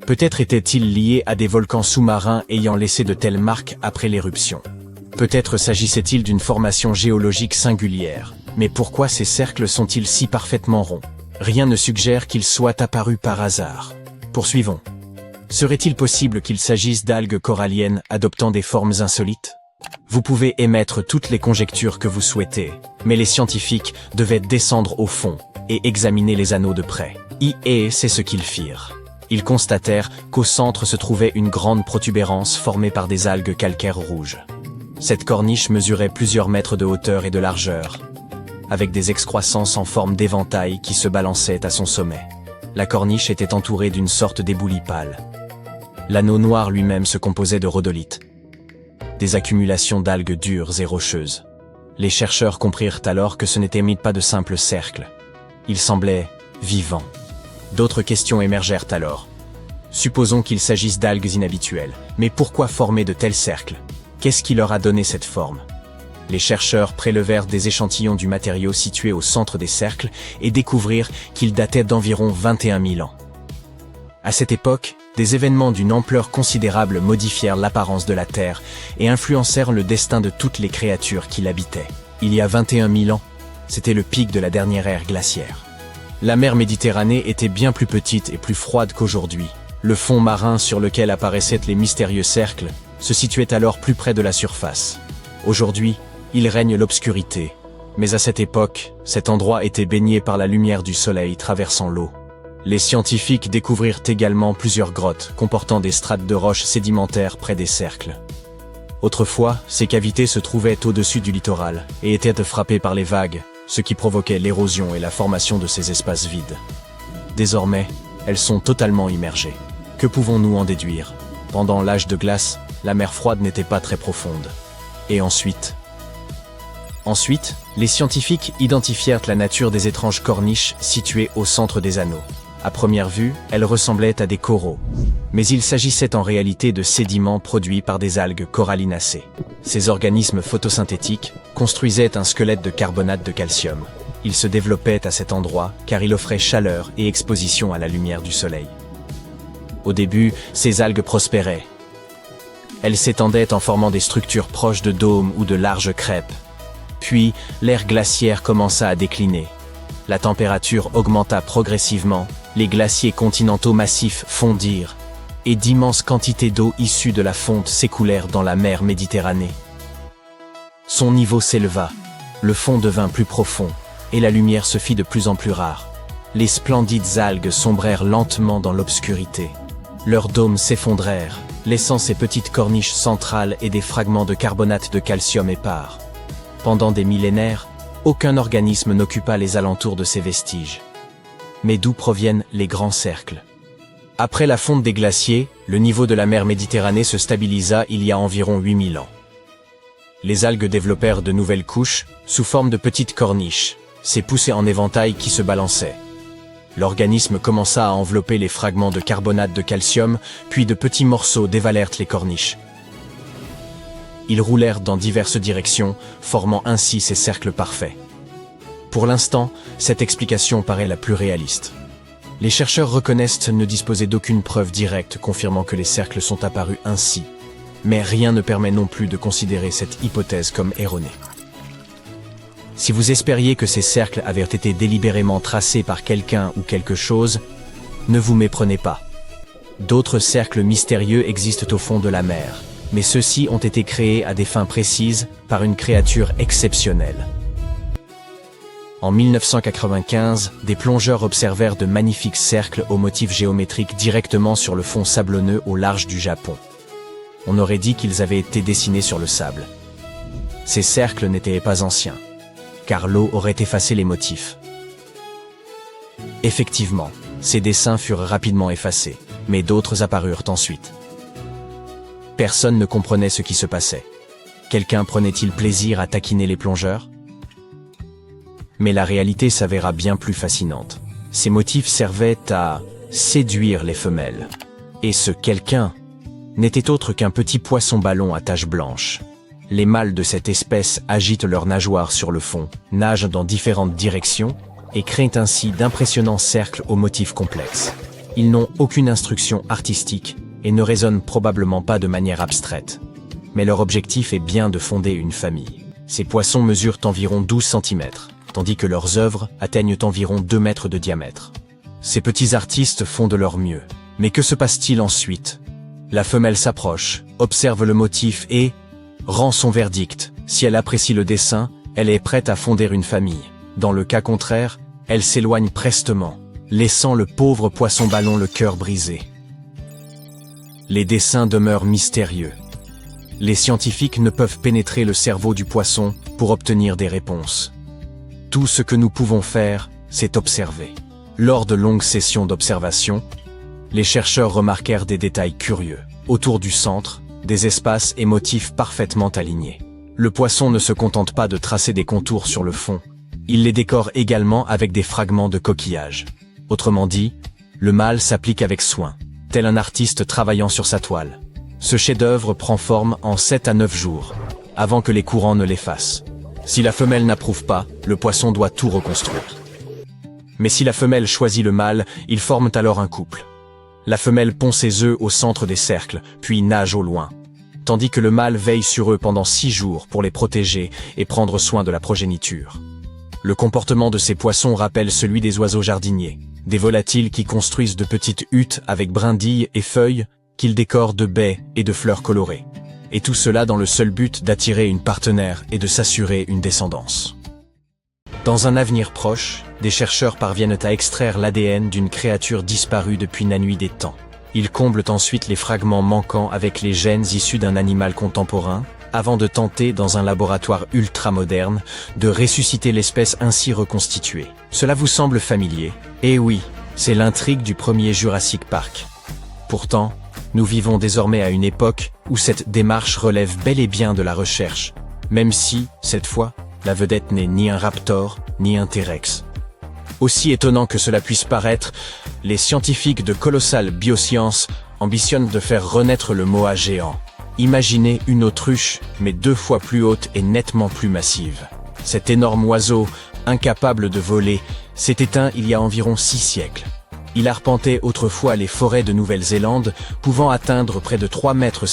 Peut-être étaient-ils liés à des volcans sous-marins ayant laissé de telles marques après l'éruption. Peut-être s'agissait-il d'une formation géologique singulière. Mais pourquoi ces cercles sont-ils si parfaitement ronds? Rien ne suggère qu'ils soient apparus par hasard. Poursuivons. Serait-il possible qu'il s'agisse d'algues coralliennes adoptant des formes insolites? Vous pouvez émettre toutes les conjectures que vous souhaitez, mais les scientifiques devaient descendre au fond et examiner les anneaux de près. Et c'est ce qu'ils firent. Ils constatèrent qu'au centre se trouvait une grande protubérance formée par des algues calcaires rouges. Cette corniche mesurait plusieurs mètres de hauteur et de largeur, avec des excroissances en forme d'éventail qui se balançaient à son sommet. La corniche était entourée d'une sorte d'éboulis pâle. L'anneau noir lui-même se composait de rhodolite, des accumulations d'algues dures et rocheuses. Les chercheurs comprirent alors que ce n'était pas de simples cercles. Ils semblaient vivants. D'autres questions émergèrent alors. Supposons qu'il s'agisse d'algues inhabituelles. Mais pourquoi former de tels cercles? Qu'est-ce qui leur a donné cette forme? Les chercheurs prélevèrent des échantillons du matériau situé au centre des cercles et découvrirent qu'ils dataient d'environ 21 000 ans. À cette époque, des événements d'une ampleur considérable modifièrent l'apparence de la Terre et influencèrent le destin de toutes les créatures qui l'habitaient. Il y a 21 000 ans, c'était le pic de la dernière ère glaciaire. La mer Méditerranée était bien plus petite et plus froide qu'aujourd'hui. Le fond marin sur lequel apparaissaient les mystérieux cercles se situait alors plus près de la surface. Aujourd'hui, il règne l'obscurité. Mais à cette époque, cet endroit était baigné par la lumière du soleil traversant l'eau. Les scientifiques découvrirent également plusieurs grottes comportant des strates de roches sédimentaires près des cercles. Autrefois, ces cavités se trouvaient au-dessus du littoral et étaient frappées par les vagues, ce qui provoquait l'érosion et la formation de ces espaces vides. Désormais, elles sont totalement immergées. Que pouvons-nous en déduire? Pendant l'âge de glace, la mer froide n'était pas très profonde. Et ensuite, les scientifiques identifièrent la nature des étranges corniches situées au centre des anneaux. À première vue, elles ressemblaient à des coraux. Mais il s'agissait en réalité de sédiments produits par des algues corallinacées. Ces organismes photosynthétiques construisaient un squelette de carbonate de calcium. Ils se développaient à cet endroit car il offrait chaleur et exposition à la lumière du soleil. Au début, ces algues prospéraient. Elles s'étendaient en formant des structures proches de dômes ou de larges crêpes. Puis, l'ère glaciaire commença à décliner. La température augmenta progressivement, les glaciers continentaux massifs fondirent, et d'immenses quantités d'eau issues de la fonte s'écoulèrent dans la mer Méditerranée. Son niveau s'éleva, le fond devint plus profond, et la lumière se fit de plus en plus rare. Les splendides algues sombrèrent lentement dans l'obscurité. Leurs dômes s'effondrèrent, laissant ces petites corniches centrales et des fragments de carbonate de calcium épars. Pendant des millénaires, aucun organisme n'occupa les alentours de ces vestiges. Mais d'où proviennent les grands cercles? Après la fonte des glaciers, le niveau de la mer Méditerranée se stabilisa il y a environ 8000 ans. Les algues développèrent de nouvelles couches, sous forme de petites corniches, ces poussées en éventail qui se balançaient. L'organisme commença à envelopper les fragments de carbonate de calcium, puis de petits morceaux dévalèrent les corniches. Ils roulèrent dans diverses directions, formant ainsi ces cercles parfaits. Pour l'instant, cette explication paraît la plus réaliste. Les chercheurs reconnaissent ne disposer d'aucune preuve directe confirmant que les cercles sont apparus ainsi, mais rien ne permet non plus de considérer cette hypothèse comme erronée. Si vous espériez que ces cercles avaient été délibérément tracés par quelqu'un ou quelque chose, ne vous méprenez pas. D'autres cercles mystérieux existent au fond de la mer, mais ceux-ci ont été créés à des fins précises par une créature exceptionnelle. En 1995, des plongeurs observèrent de magnifiques cercles aux motifs géométriques directement sur le fond sablonneux au large du Japon. On aurait dit qu'ils avaient été dessinés sur le sable. Ces cercles n'étaient pas anciens, car l'eau aurait effacé les motifs. Effectivement, ces dessins furent rapidement effacés, mais d'autres apparurent ensuite. Personne ne comprenait ce qui se passait. Quelqu'un prenait-il plaisir à taquiner les plongeurs ? Mais la réalité s'avéra bien plus fascinante. Ces motifs servaient à séduire les femelles. Et ce quelqu'un n'était autre qu'un petit poisson-ballon à taches blanches. Les mâles de cette espèce agitent leurs nageoires sur le fond, nagent dans différentes directions et créent ainsi d'impressionnants cercles aux motifs complexes. Ils n'ont aucune instruction artistique et ne raisonnent probablement pas de manière abstraite. Mais leur objectif est bien de fonder une famille. Ces poissons mesurent environ 12 cm. Tandis que leurs œuvres atteignent environ 2 mètres de diamètre. Ces petits artistes font de leur mieux. Mais que se passe-t-il ensuite ? La femelle s'approche, observe le motif et rend son verdict. Si elle apprécie le dessin, elle est prête à fonder une famille. Dans le cas contraire, elle s'éloigne prestement, laissant le pauvre poisson-ballon le cœur brisé. Les dessins demeurent mystérieux. Les scientifiques ne peuvent pénétrer le cerveau du poisson pour obtenir des réponses. Tout ce que nous pouvons faire, c'est observer. Lors de longues sessions d'observation, les chercheurs remarquèrent des détails curieux. Autour du centre, des espaces et motifs parfaitement alignés. Le poisson ne se contente pas de tracer des contours sur le fond, il les décore également avec des fragments de coquillages. Autrement dit, le mâle s'applique avec soin, tel un artiste travaillant sur sa toile. Ce chef-d'œuvre prend forme en 7 à 9 jours, avant que les courants ne l'effacent. Si la femelle n'approuve pas, le poisson doit tout reconstruire. Mais si la femelle choisit le mâle, ils forment alors un couple. La femelle pond ses œufs au centre des cercles, puis nage au loin, tandis que le mâle veille sur eux pendant 6 jours pour les protéger et prendre soin de la progéniture. Le comportement de ces poissons rappelle celui des oiseaux jardiniers, des volatiles qui construisent de petites huttes avec brindilles et feuilles qu'ils décorent de baies et de fleurs colorées. Et tout cela dans le seul but d'attirer une partenaire et de s'assurer une descendance. Dans un avenir proche, des chercheurs parviennent à extraire l'ADN d'une créature disparue depuis la nuit des temps. Ils comblent ensuite les fragments manquants avec les gènes issus d'un animal contemporain, avant de tenter, dans un laboratoire ultramoderne, de ressusciter l'espèce ainsi reconstituée. Cela vous semble familier ? Eh oui, c'est l'intrigue du premier Jurassic Park. Pourtant, nous vivons désormais à une époque où cette démarche relève bel et bien de la recherche, même si, cette fois, la vedette n'est ni un raptor, ni un T-Rex. Aussi étonnant que cela puisse paraître, les scientifiques de Colossal Biosciences ambitionnent de faire renaître le moa géant. Imaginez une autruche, mais 2 fois plus haute et nettement plus massive. Cet énorme oiseau, incapable de voler, s'est éteint il y a environ 6 siècles. Il arpentait autrefois les forêts de Nouvelle-Zélande, pouvant atteindre près de 3,50 mètres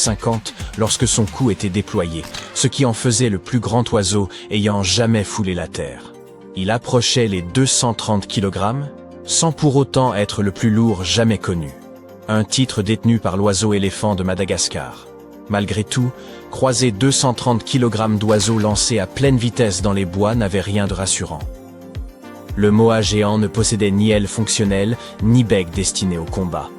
lorsque son cou était déployé, ce qui en faisait le plus grand oiseau ayant jamais foulé la terre. Il approchait les 230 kg, sans pour autant être le plus lourd jamais connu. Un titre détenu par l'oiseau-éléphant de Madagascar. Malgré tout, croiser 230 kg d'oiseaux lancés à pleine vitesse dans les bois n'avait rien de rassurant. Le moa géant ne possédait ni aile fonctionnelle, ni bec destiné au combat,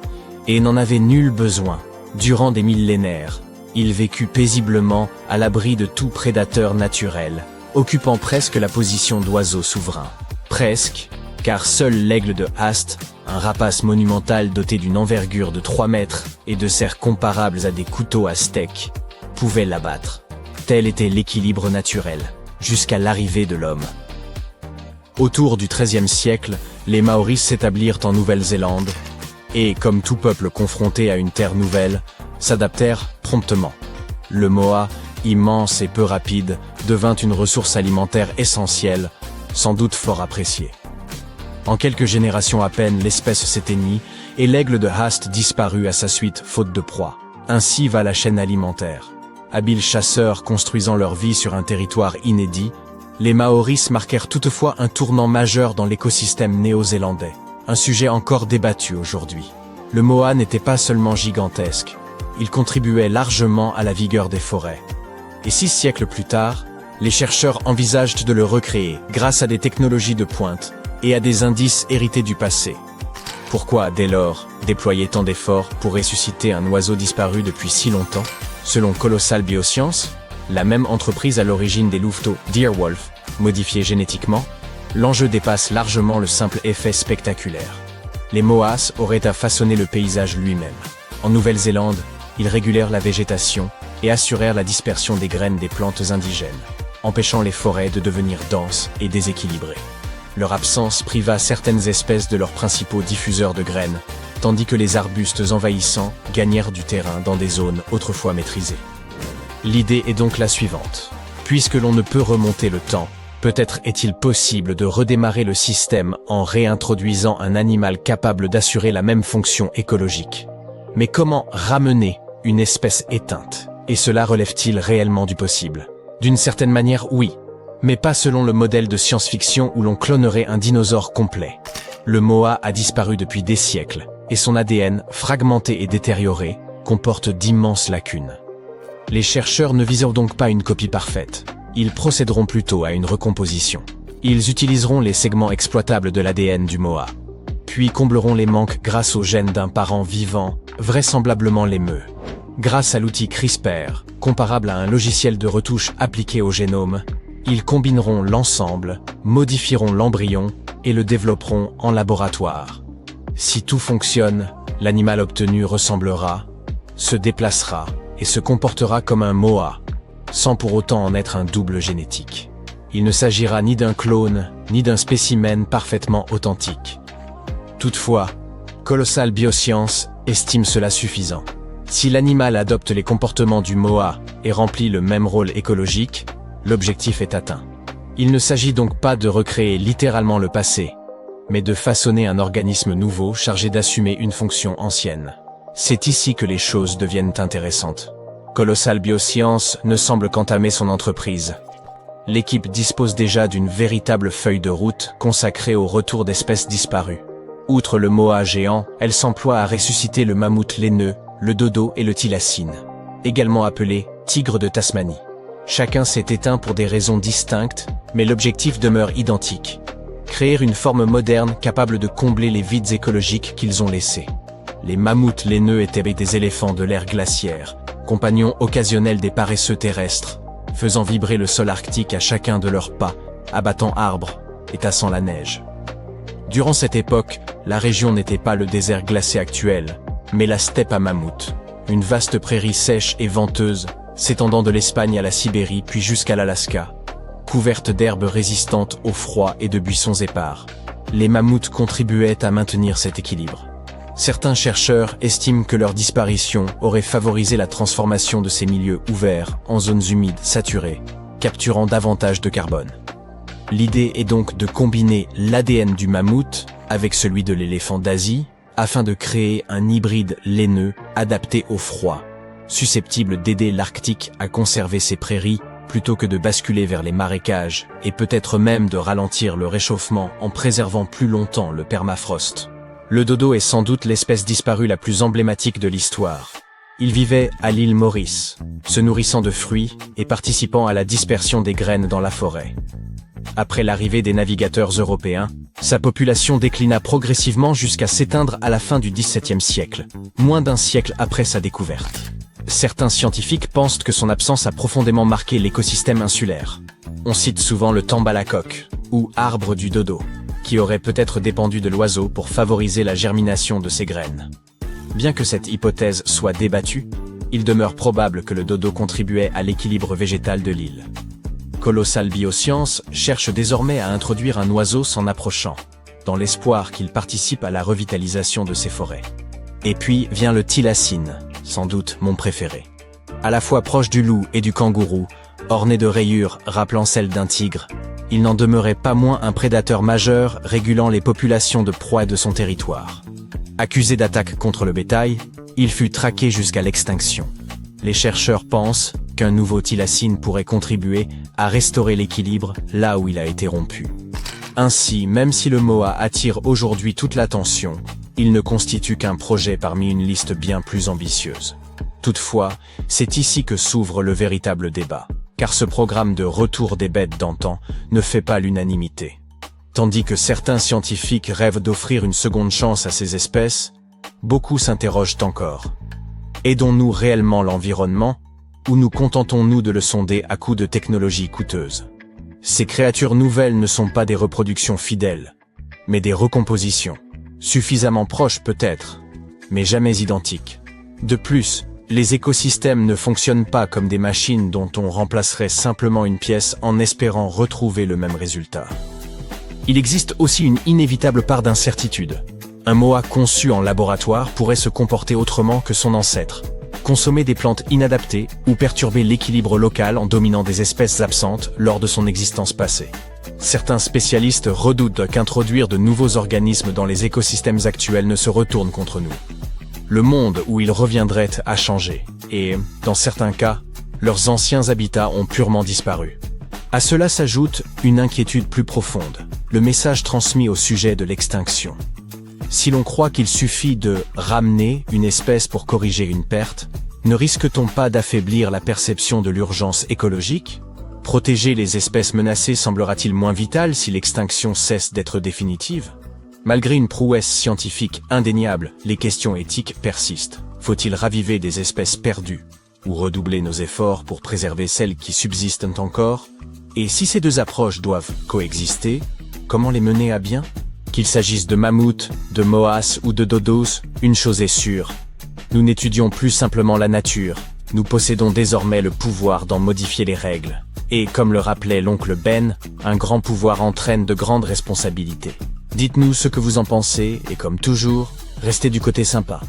et n'en avait nul besoin. Durant des millénaires, il vécut paisiblement à l'abri de tout prédateur naturel, occupant presque la position d'oiseau souverain. Presque, car seul l'aigle de Haast, un rapace monumental doté d'une envergure de 3 mètres et de serres comparables à des couteaux à steak, pouvait l'abattre. Tel était l'équilibre naturel, jusqu'à l'arrivée de l'homme. Autour du XIIIe siècle, les Maoris s'établirent en Nouvelle-Zélande et, comme tout peuple confronté à une terre nouvelle, s'adaptèrent promptement. Le moa immense et peu rapide, devint une ressource alimentaire essentielle, sans doute fort appréciée. En quelques générations à peine, l'espèce s'éteignit et l'aigle de Haast disparut à sa suite faute de proie. Ainsi va la chaîne alimentaire. Habiles chasseurs construisant leur vie sur un territoire inédit, les Maoris marquèrent toutefois un tournant majeur dans l'écosystème néo-zélandais, un sujet encore débattu aujourd'hui. Le moa n'était pas seulement gigantesque, il contribuait largement à la vigueur des forêts. Et 6 siècles plus tard, les chercheurs envisagent de le recréer grâce à des technologies de pointe et à des indices hérités du passé. Pourquoi, dès lors, déployer tant d'efforts pour ressusciter un oiseau disparu depuis si longtemps? Selon Colossal Biosciences, la même entreprise à l'origine des louveteaux Deerwolf, modifiés génétiquement, l'enjeu dépasse largement le simple effet spectaculaire. Les moas auraient à façonner le paysage lui-même. En Nouvelle-Zélande, ils régulèrent la végétation et assurèrent la dispersion des graines des plantes indigènes, empêchant les forêts de devenir denses et déséquilibrées. Leur absence priva certaines espèces de leurs principaux diffuseurs de graines, tandis que les arbustes envahissants gagnèrent du terrain dans des zones autrefois maîtrisées. L'idée est donc la suivante. Puisque l'on ne peut remonter le temps, peut-être est-il possible de redémarrer le système en réintroduisant un animal capable d'assurer la même fonction écologique. Mais comment ramener une espèce éteinte? Et cela relève-t-il réellement du possible? D'une certaine manière, oui. Mais pas selon le modèle de science-fiction où l'on clonerait un dinosaure complet. Le moa a disparu depuis des siècles, et son ADN, fragmenté et détérioré, comporte d'immenses lacunes. Les chercheurs ne viseront donc pas une copie parfaite, ils procéderont plutôt à une recomposition. Ils utiliseront les segments exploitables de l'ADN du moa, puis combleront les manques grâce aux gènes d'un parent vivant, vraisemblablement l'émeu. Grâce à l'outil CRISPR, comparable à un logiciel de retouche appliqué au génome, ils combineront l'ensemble, modifieront l'embryon et le développeront en laboratoire. Si tout fonctionne, l'animal obtenu ressemblera, se déplacera et se comportera comme un moa, sans pour autant en être un double génétique. Il ne s'agira ni d'un clone, ni d'un spécimen parfaitement authentique. Toutefois, Colossal Biosciences estime cela suffisant. Si l'animal adopte les comportements du moa et remplit le même rôle écologique, l'objectif est atteint. Il ne s'agit donc pas de recréer littéralement le passé, mais de façonner un organisme nouveau chargé d'assumer une fonction ancienne. C'est ici que les choses deviennent intéressantes. Colossal Biosciences ne semble qu'entamer son entreprise. L'équipe dispose déjà d'une véritable feuille de route consacrée au retour d'espèces disparues. Outre le moa géant, elle s'emploie à ressusciter le mammouth laineux, le dodo et le thylacine, également appelé tigre de Tasmanie. Chacun s'est éteint pour des raisons distinctes, mais l'objectif demeure identique. Créer une forme moderne capable de combler les vides écologiques qu'ils ont laissés. Les mammouths laineux étaient des éléphants de l'ère glaciaire, compagnons occasionnels des paresseux terrestres, faisant vibrer le sol arctique à chacun de leurs pas, abattant arbres et tassant la neige. Durant cette époque, la région n'était pas le désert glacé actuel, mais la steppe à mammouth, une vaste prairie sèche et venteuse, s'étendant de l'Espagne à la Sibérie puis jusqu'à l'Alaska, couverte d'herbes résistantes au froid et de buissons épars. Les mammouths contribuaient à maintenir cet équilibre. Certains chercheurs estiment que leur disparition aurait favorisé la transformation de ces milieux ouverts en zones humides saturées, capturant davantage de carbone. L'idée est donc de combiner l'ADN du mammouth avec celui de l'éléphant d'Asie afin de créer un hybride laineux adapté au froid, susceptible d'aider l'Arctique à conserver ses prairies plutôt que de basculer vers les marécages et peut-être même de ralentir le réchauffement en préservant plus longtemps le permafrost. Le dodo est sans doute l'espèce disparue la plus emblématique de l'histoire. Il vivait à l'île Maurice, se nourrissant de fruits et participant à la dispersion des graines dans la forêt. Après l'arrivée des navigateurs européens, sa population déclina progressivement jusqu'à s'éteindre à la fin du XVIIe siècle, moins d'un siècle après sa découverte. Certains scientifiques pensent que son absence a profondément marqué l'écosystème insulaire. On cite souvent le tambalacoque, ou arbre du dodo, qui aurait peut-être dépendu de l'oiseau pour favoriser la germination de ses graines. Bien que cette hypothèse soit débattue, il demeure probable que le dodo contribuait à l'équilibre végétal de l'île. Colossal Biosciences cherche désormais à introduire un oiseau s'en approchant, dans l'espoir qu'il participe à la revitalisation de ces forêts. Et puis vient le thylacine, sans doute mon préféré. À la fois proche du loup et du kangourou, orné de rayures rappelant celles d'un tigre, il n'en demeurait pas moins un prédateur majeur régulant les populations de proies de son territoire. Accusé d'attaque contre le bétail, il fut traqué jusqu'à l'extinction. Les chercheurs pensent qu'un nouveau thylacine pourrait contribuer à restaurer l'équilibre là où il a été rompu. Ainsi, même si le MOA attire aujourd'hui toute l'attention, il ne constitue qu'un projet parmi une liste bien plus ambitieuse. Toutefois, c'est ici que s'ouvre le véritable débat, car ce programme de retour des bêtes d'antan ne fait pas l'unanimité. Tandis que certains scientifiques rêvent d'offrir une seconde chance à ces espèces, beaucoup s'interrogent encore. Aidons-nous réellement l'environnement, ou nous contentons-nous de le sonder à coups de technologies coûteuses? Ces créatures nouvelles ne sont pas des reproductions fidèles, mais des recompositions. Suffisamment proches peut-être, mais jamais identiques. De plus, les écosystèmes ne fonctionnent pas comme des machines dont on remplacerait simplement une pièce en espérant retrouver le même résultat. Il existe aussi une inévitable part d'incertitude. Un MOA conçu en laboratoire pourrait se comporter autrement que son ancêtre, consommer des plantes inadaptées ou perturber l'équilibre local en dominant des espèces absentes lors de son existence passée. Certains spécialistes redoutent qu'introduire de nouveaux organismes dans les écosystèmes actuels ne se retourne contre nous. Le monde où ils reviendraient a changé, et, dans certains cas, leurs anciens habitats ont purement disparu. À cela s'ajoute une inquiétude plus profonde, le message transmis au sujet de l'extinction. Si l'on croit qu'il suffit de ramener une espèce pour corriger une perte, ne risque-t-on pas d'affaiblir la perception de l'urgence écologique? Protéger les espèces menacées semblera-t-il moins vital si l'extinction cesse d'être définitive? Malgré une prouesse scientifique indéniable, les questions éthiques persistent. Faut-il raviver des espèces perdues ou redoubler nos efforts pour préserver celles qui subsistent encore? Et si ces deux approches doivent coexister, comment les mener à bien? Qu'il s'agisse de mammouths, de moas ou de dodos, une chose est sûre. Nous n'étudions plus simplement la nature, nous possédons désormais le pouvoir d'en modifier les règles. Et comme le rappelait l'oncle Ben, un grand pouvoir entraîne de grandes responsabilités. Dites-nous ce que vous en pensez et comme toujours, restez du côté sympa.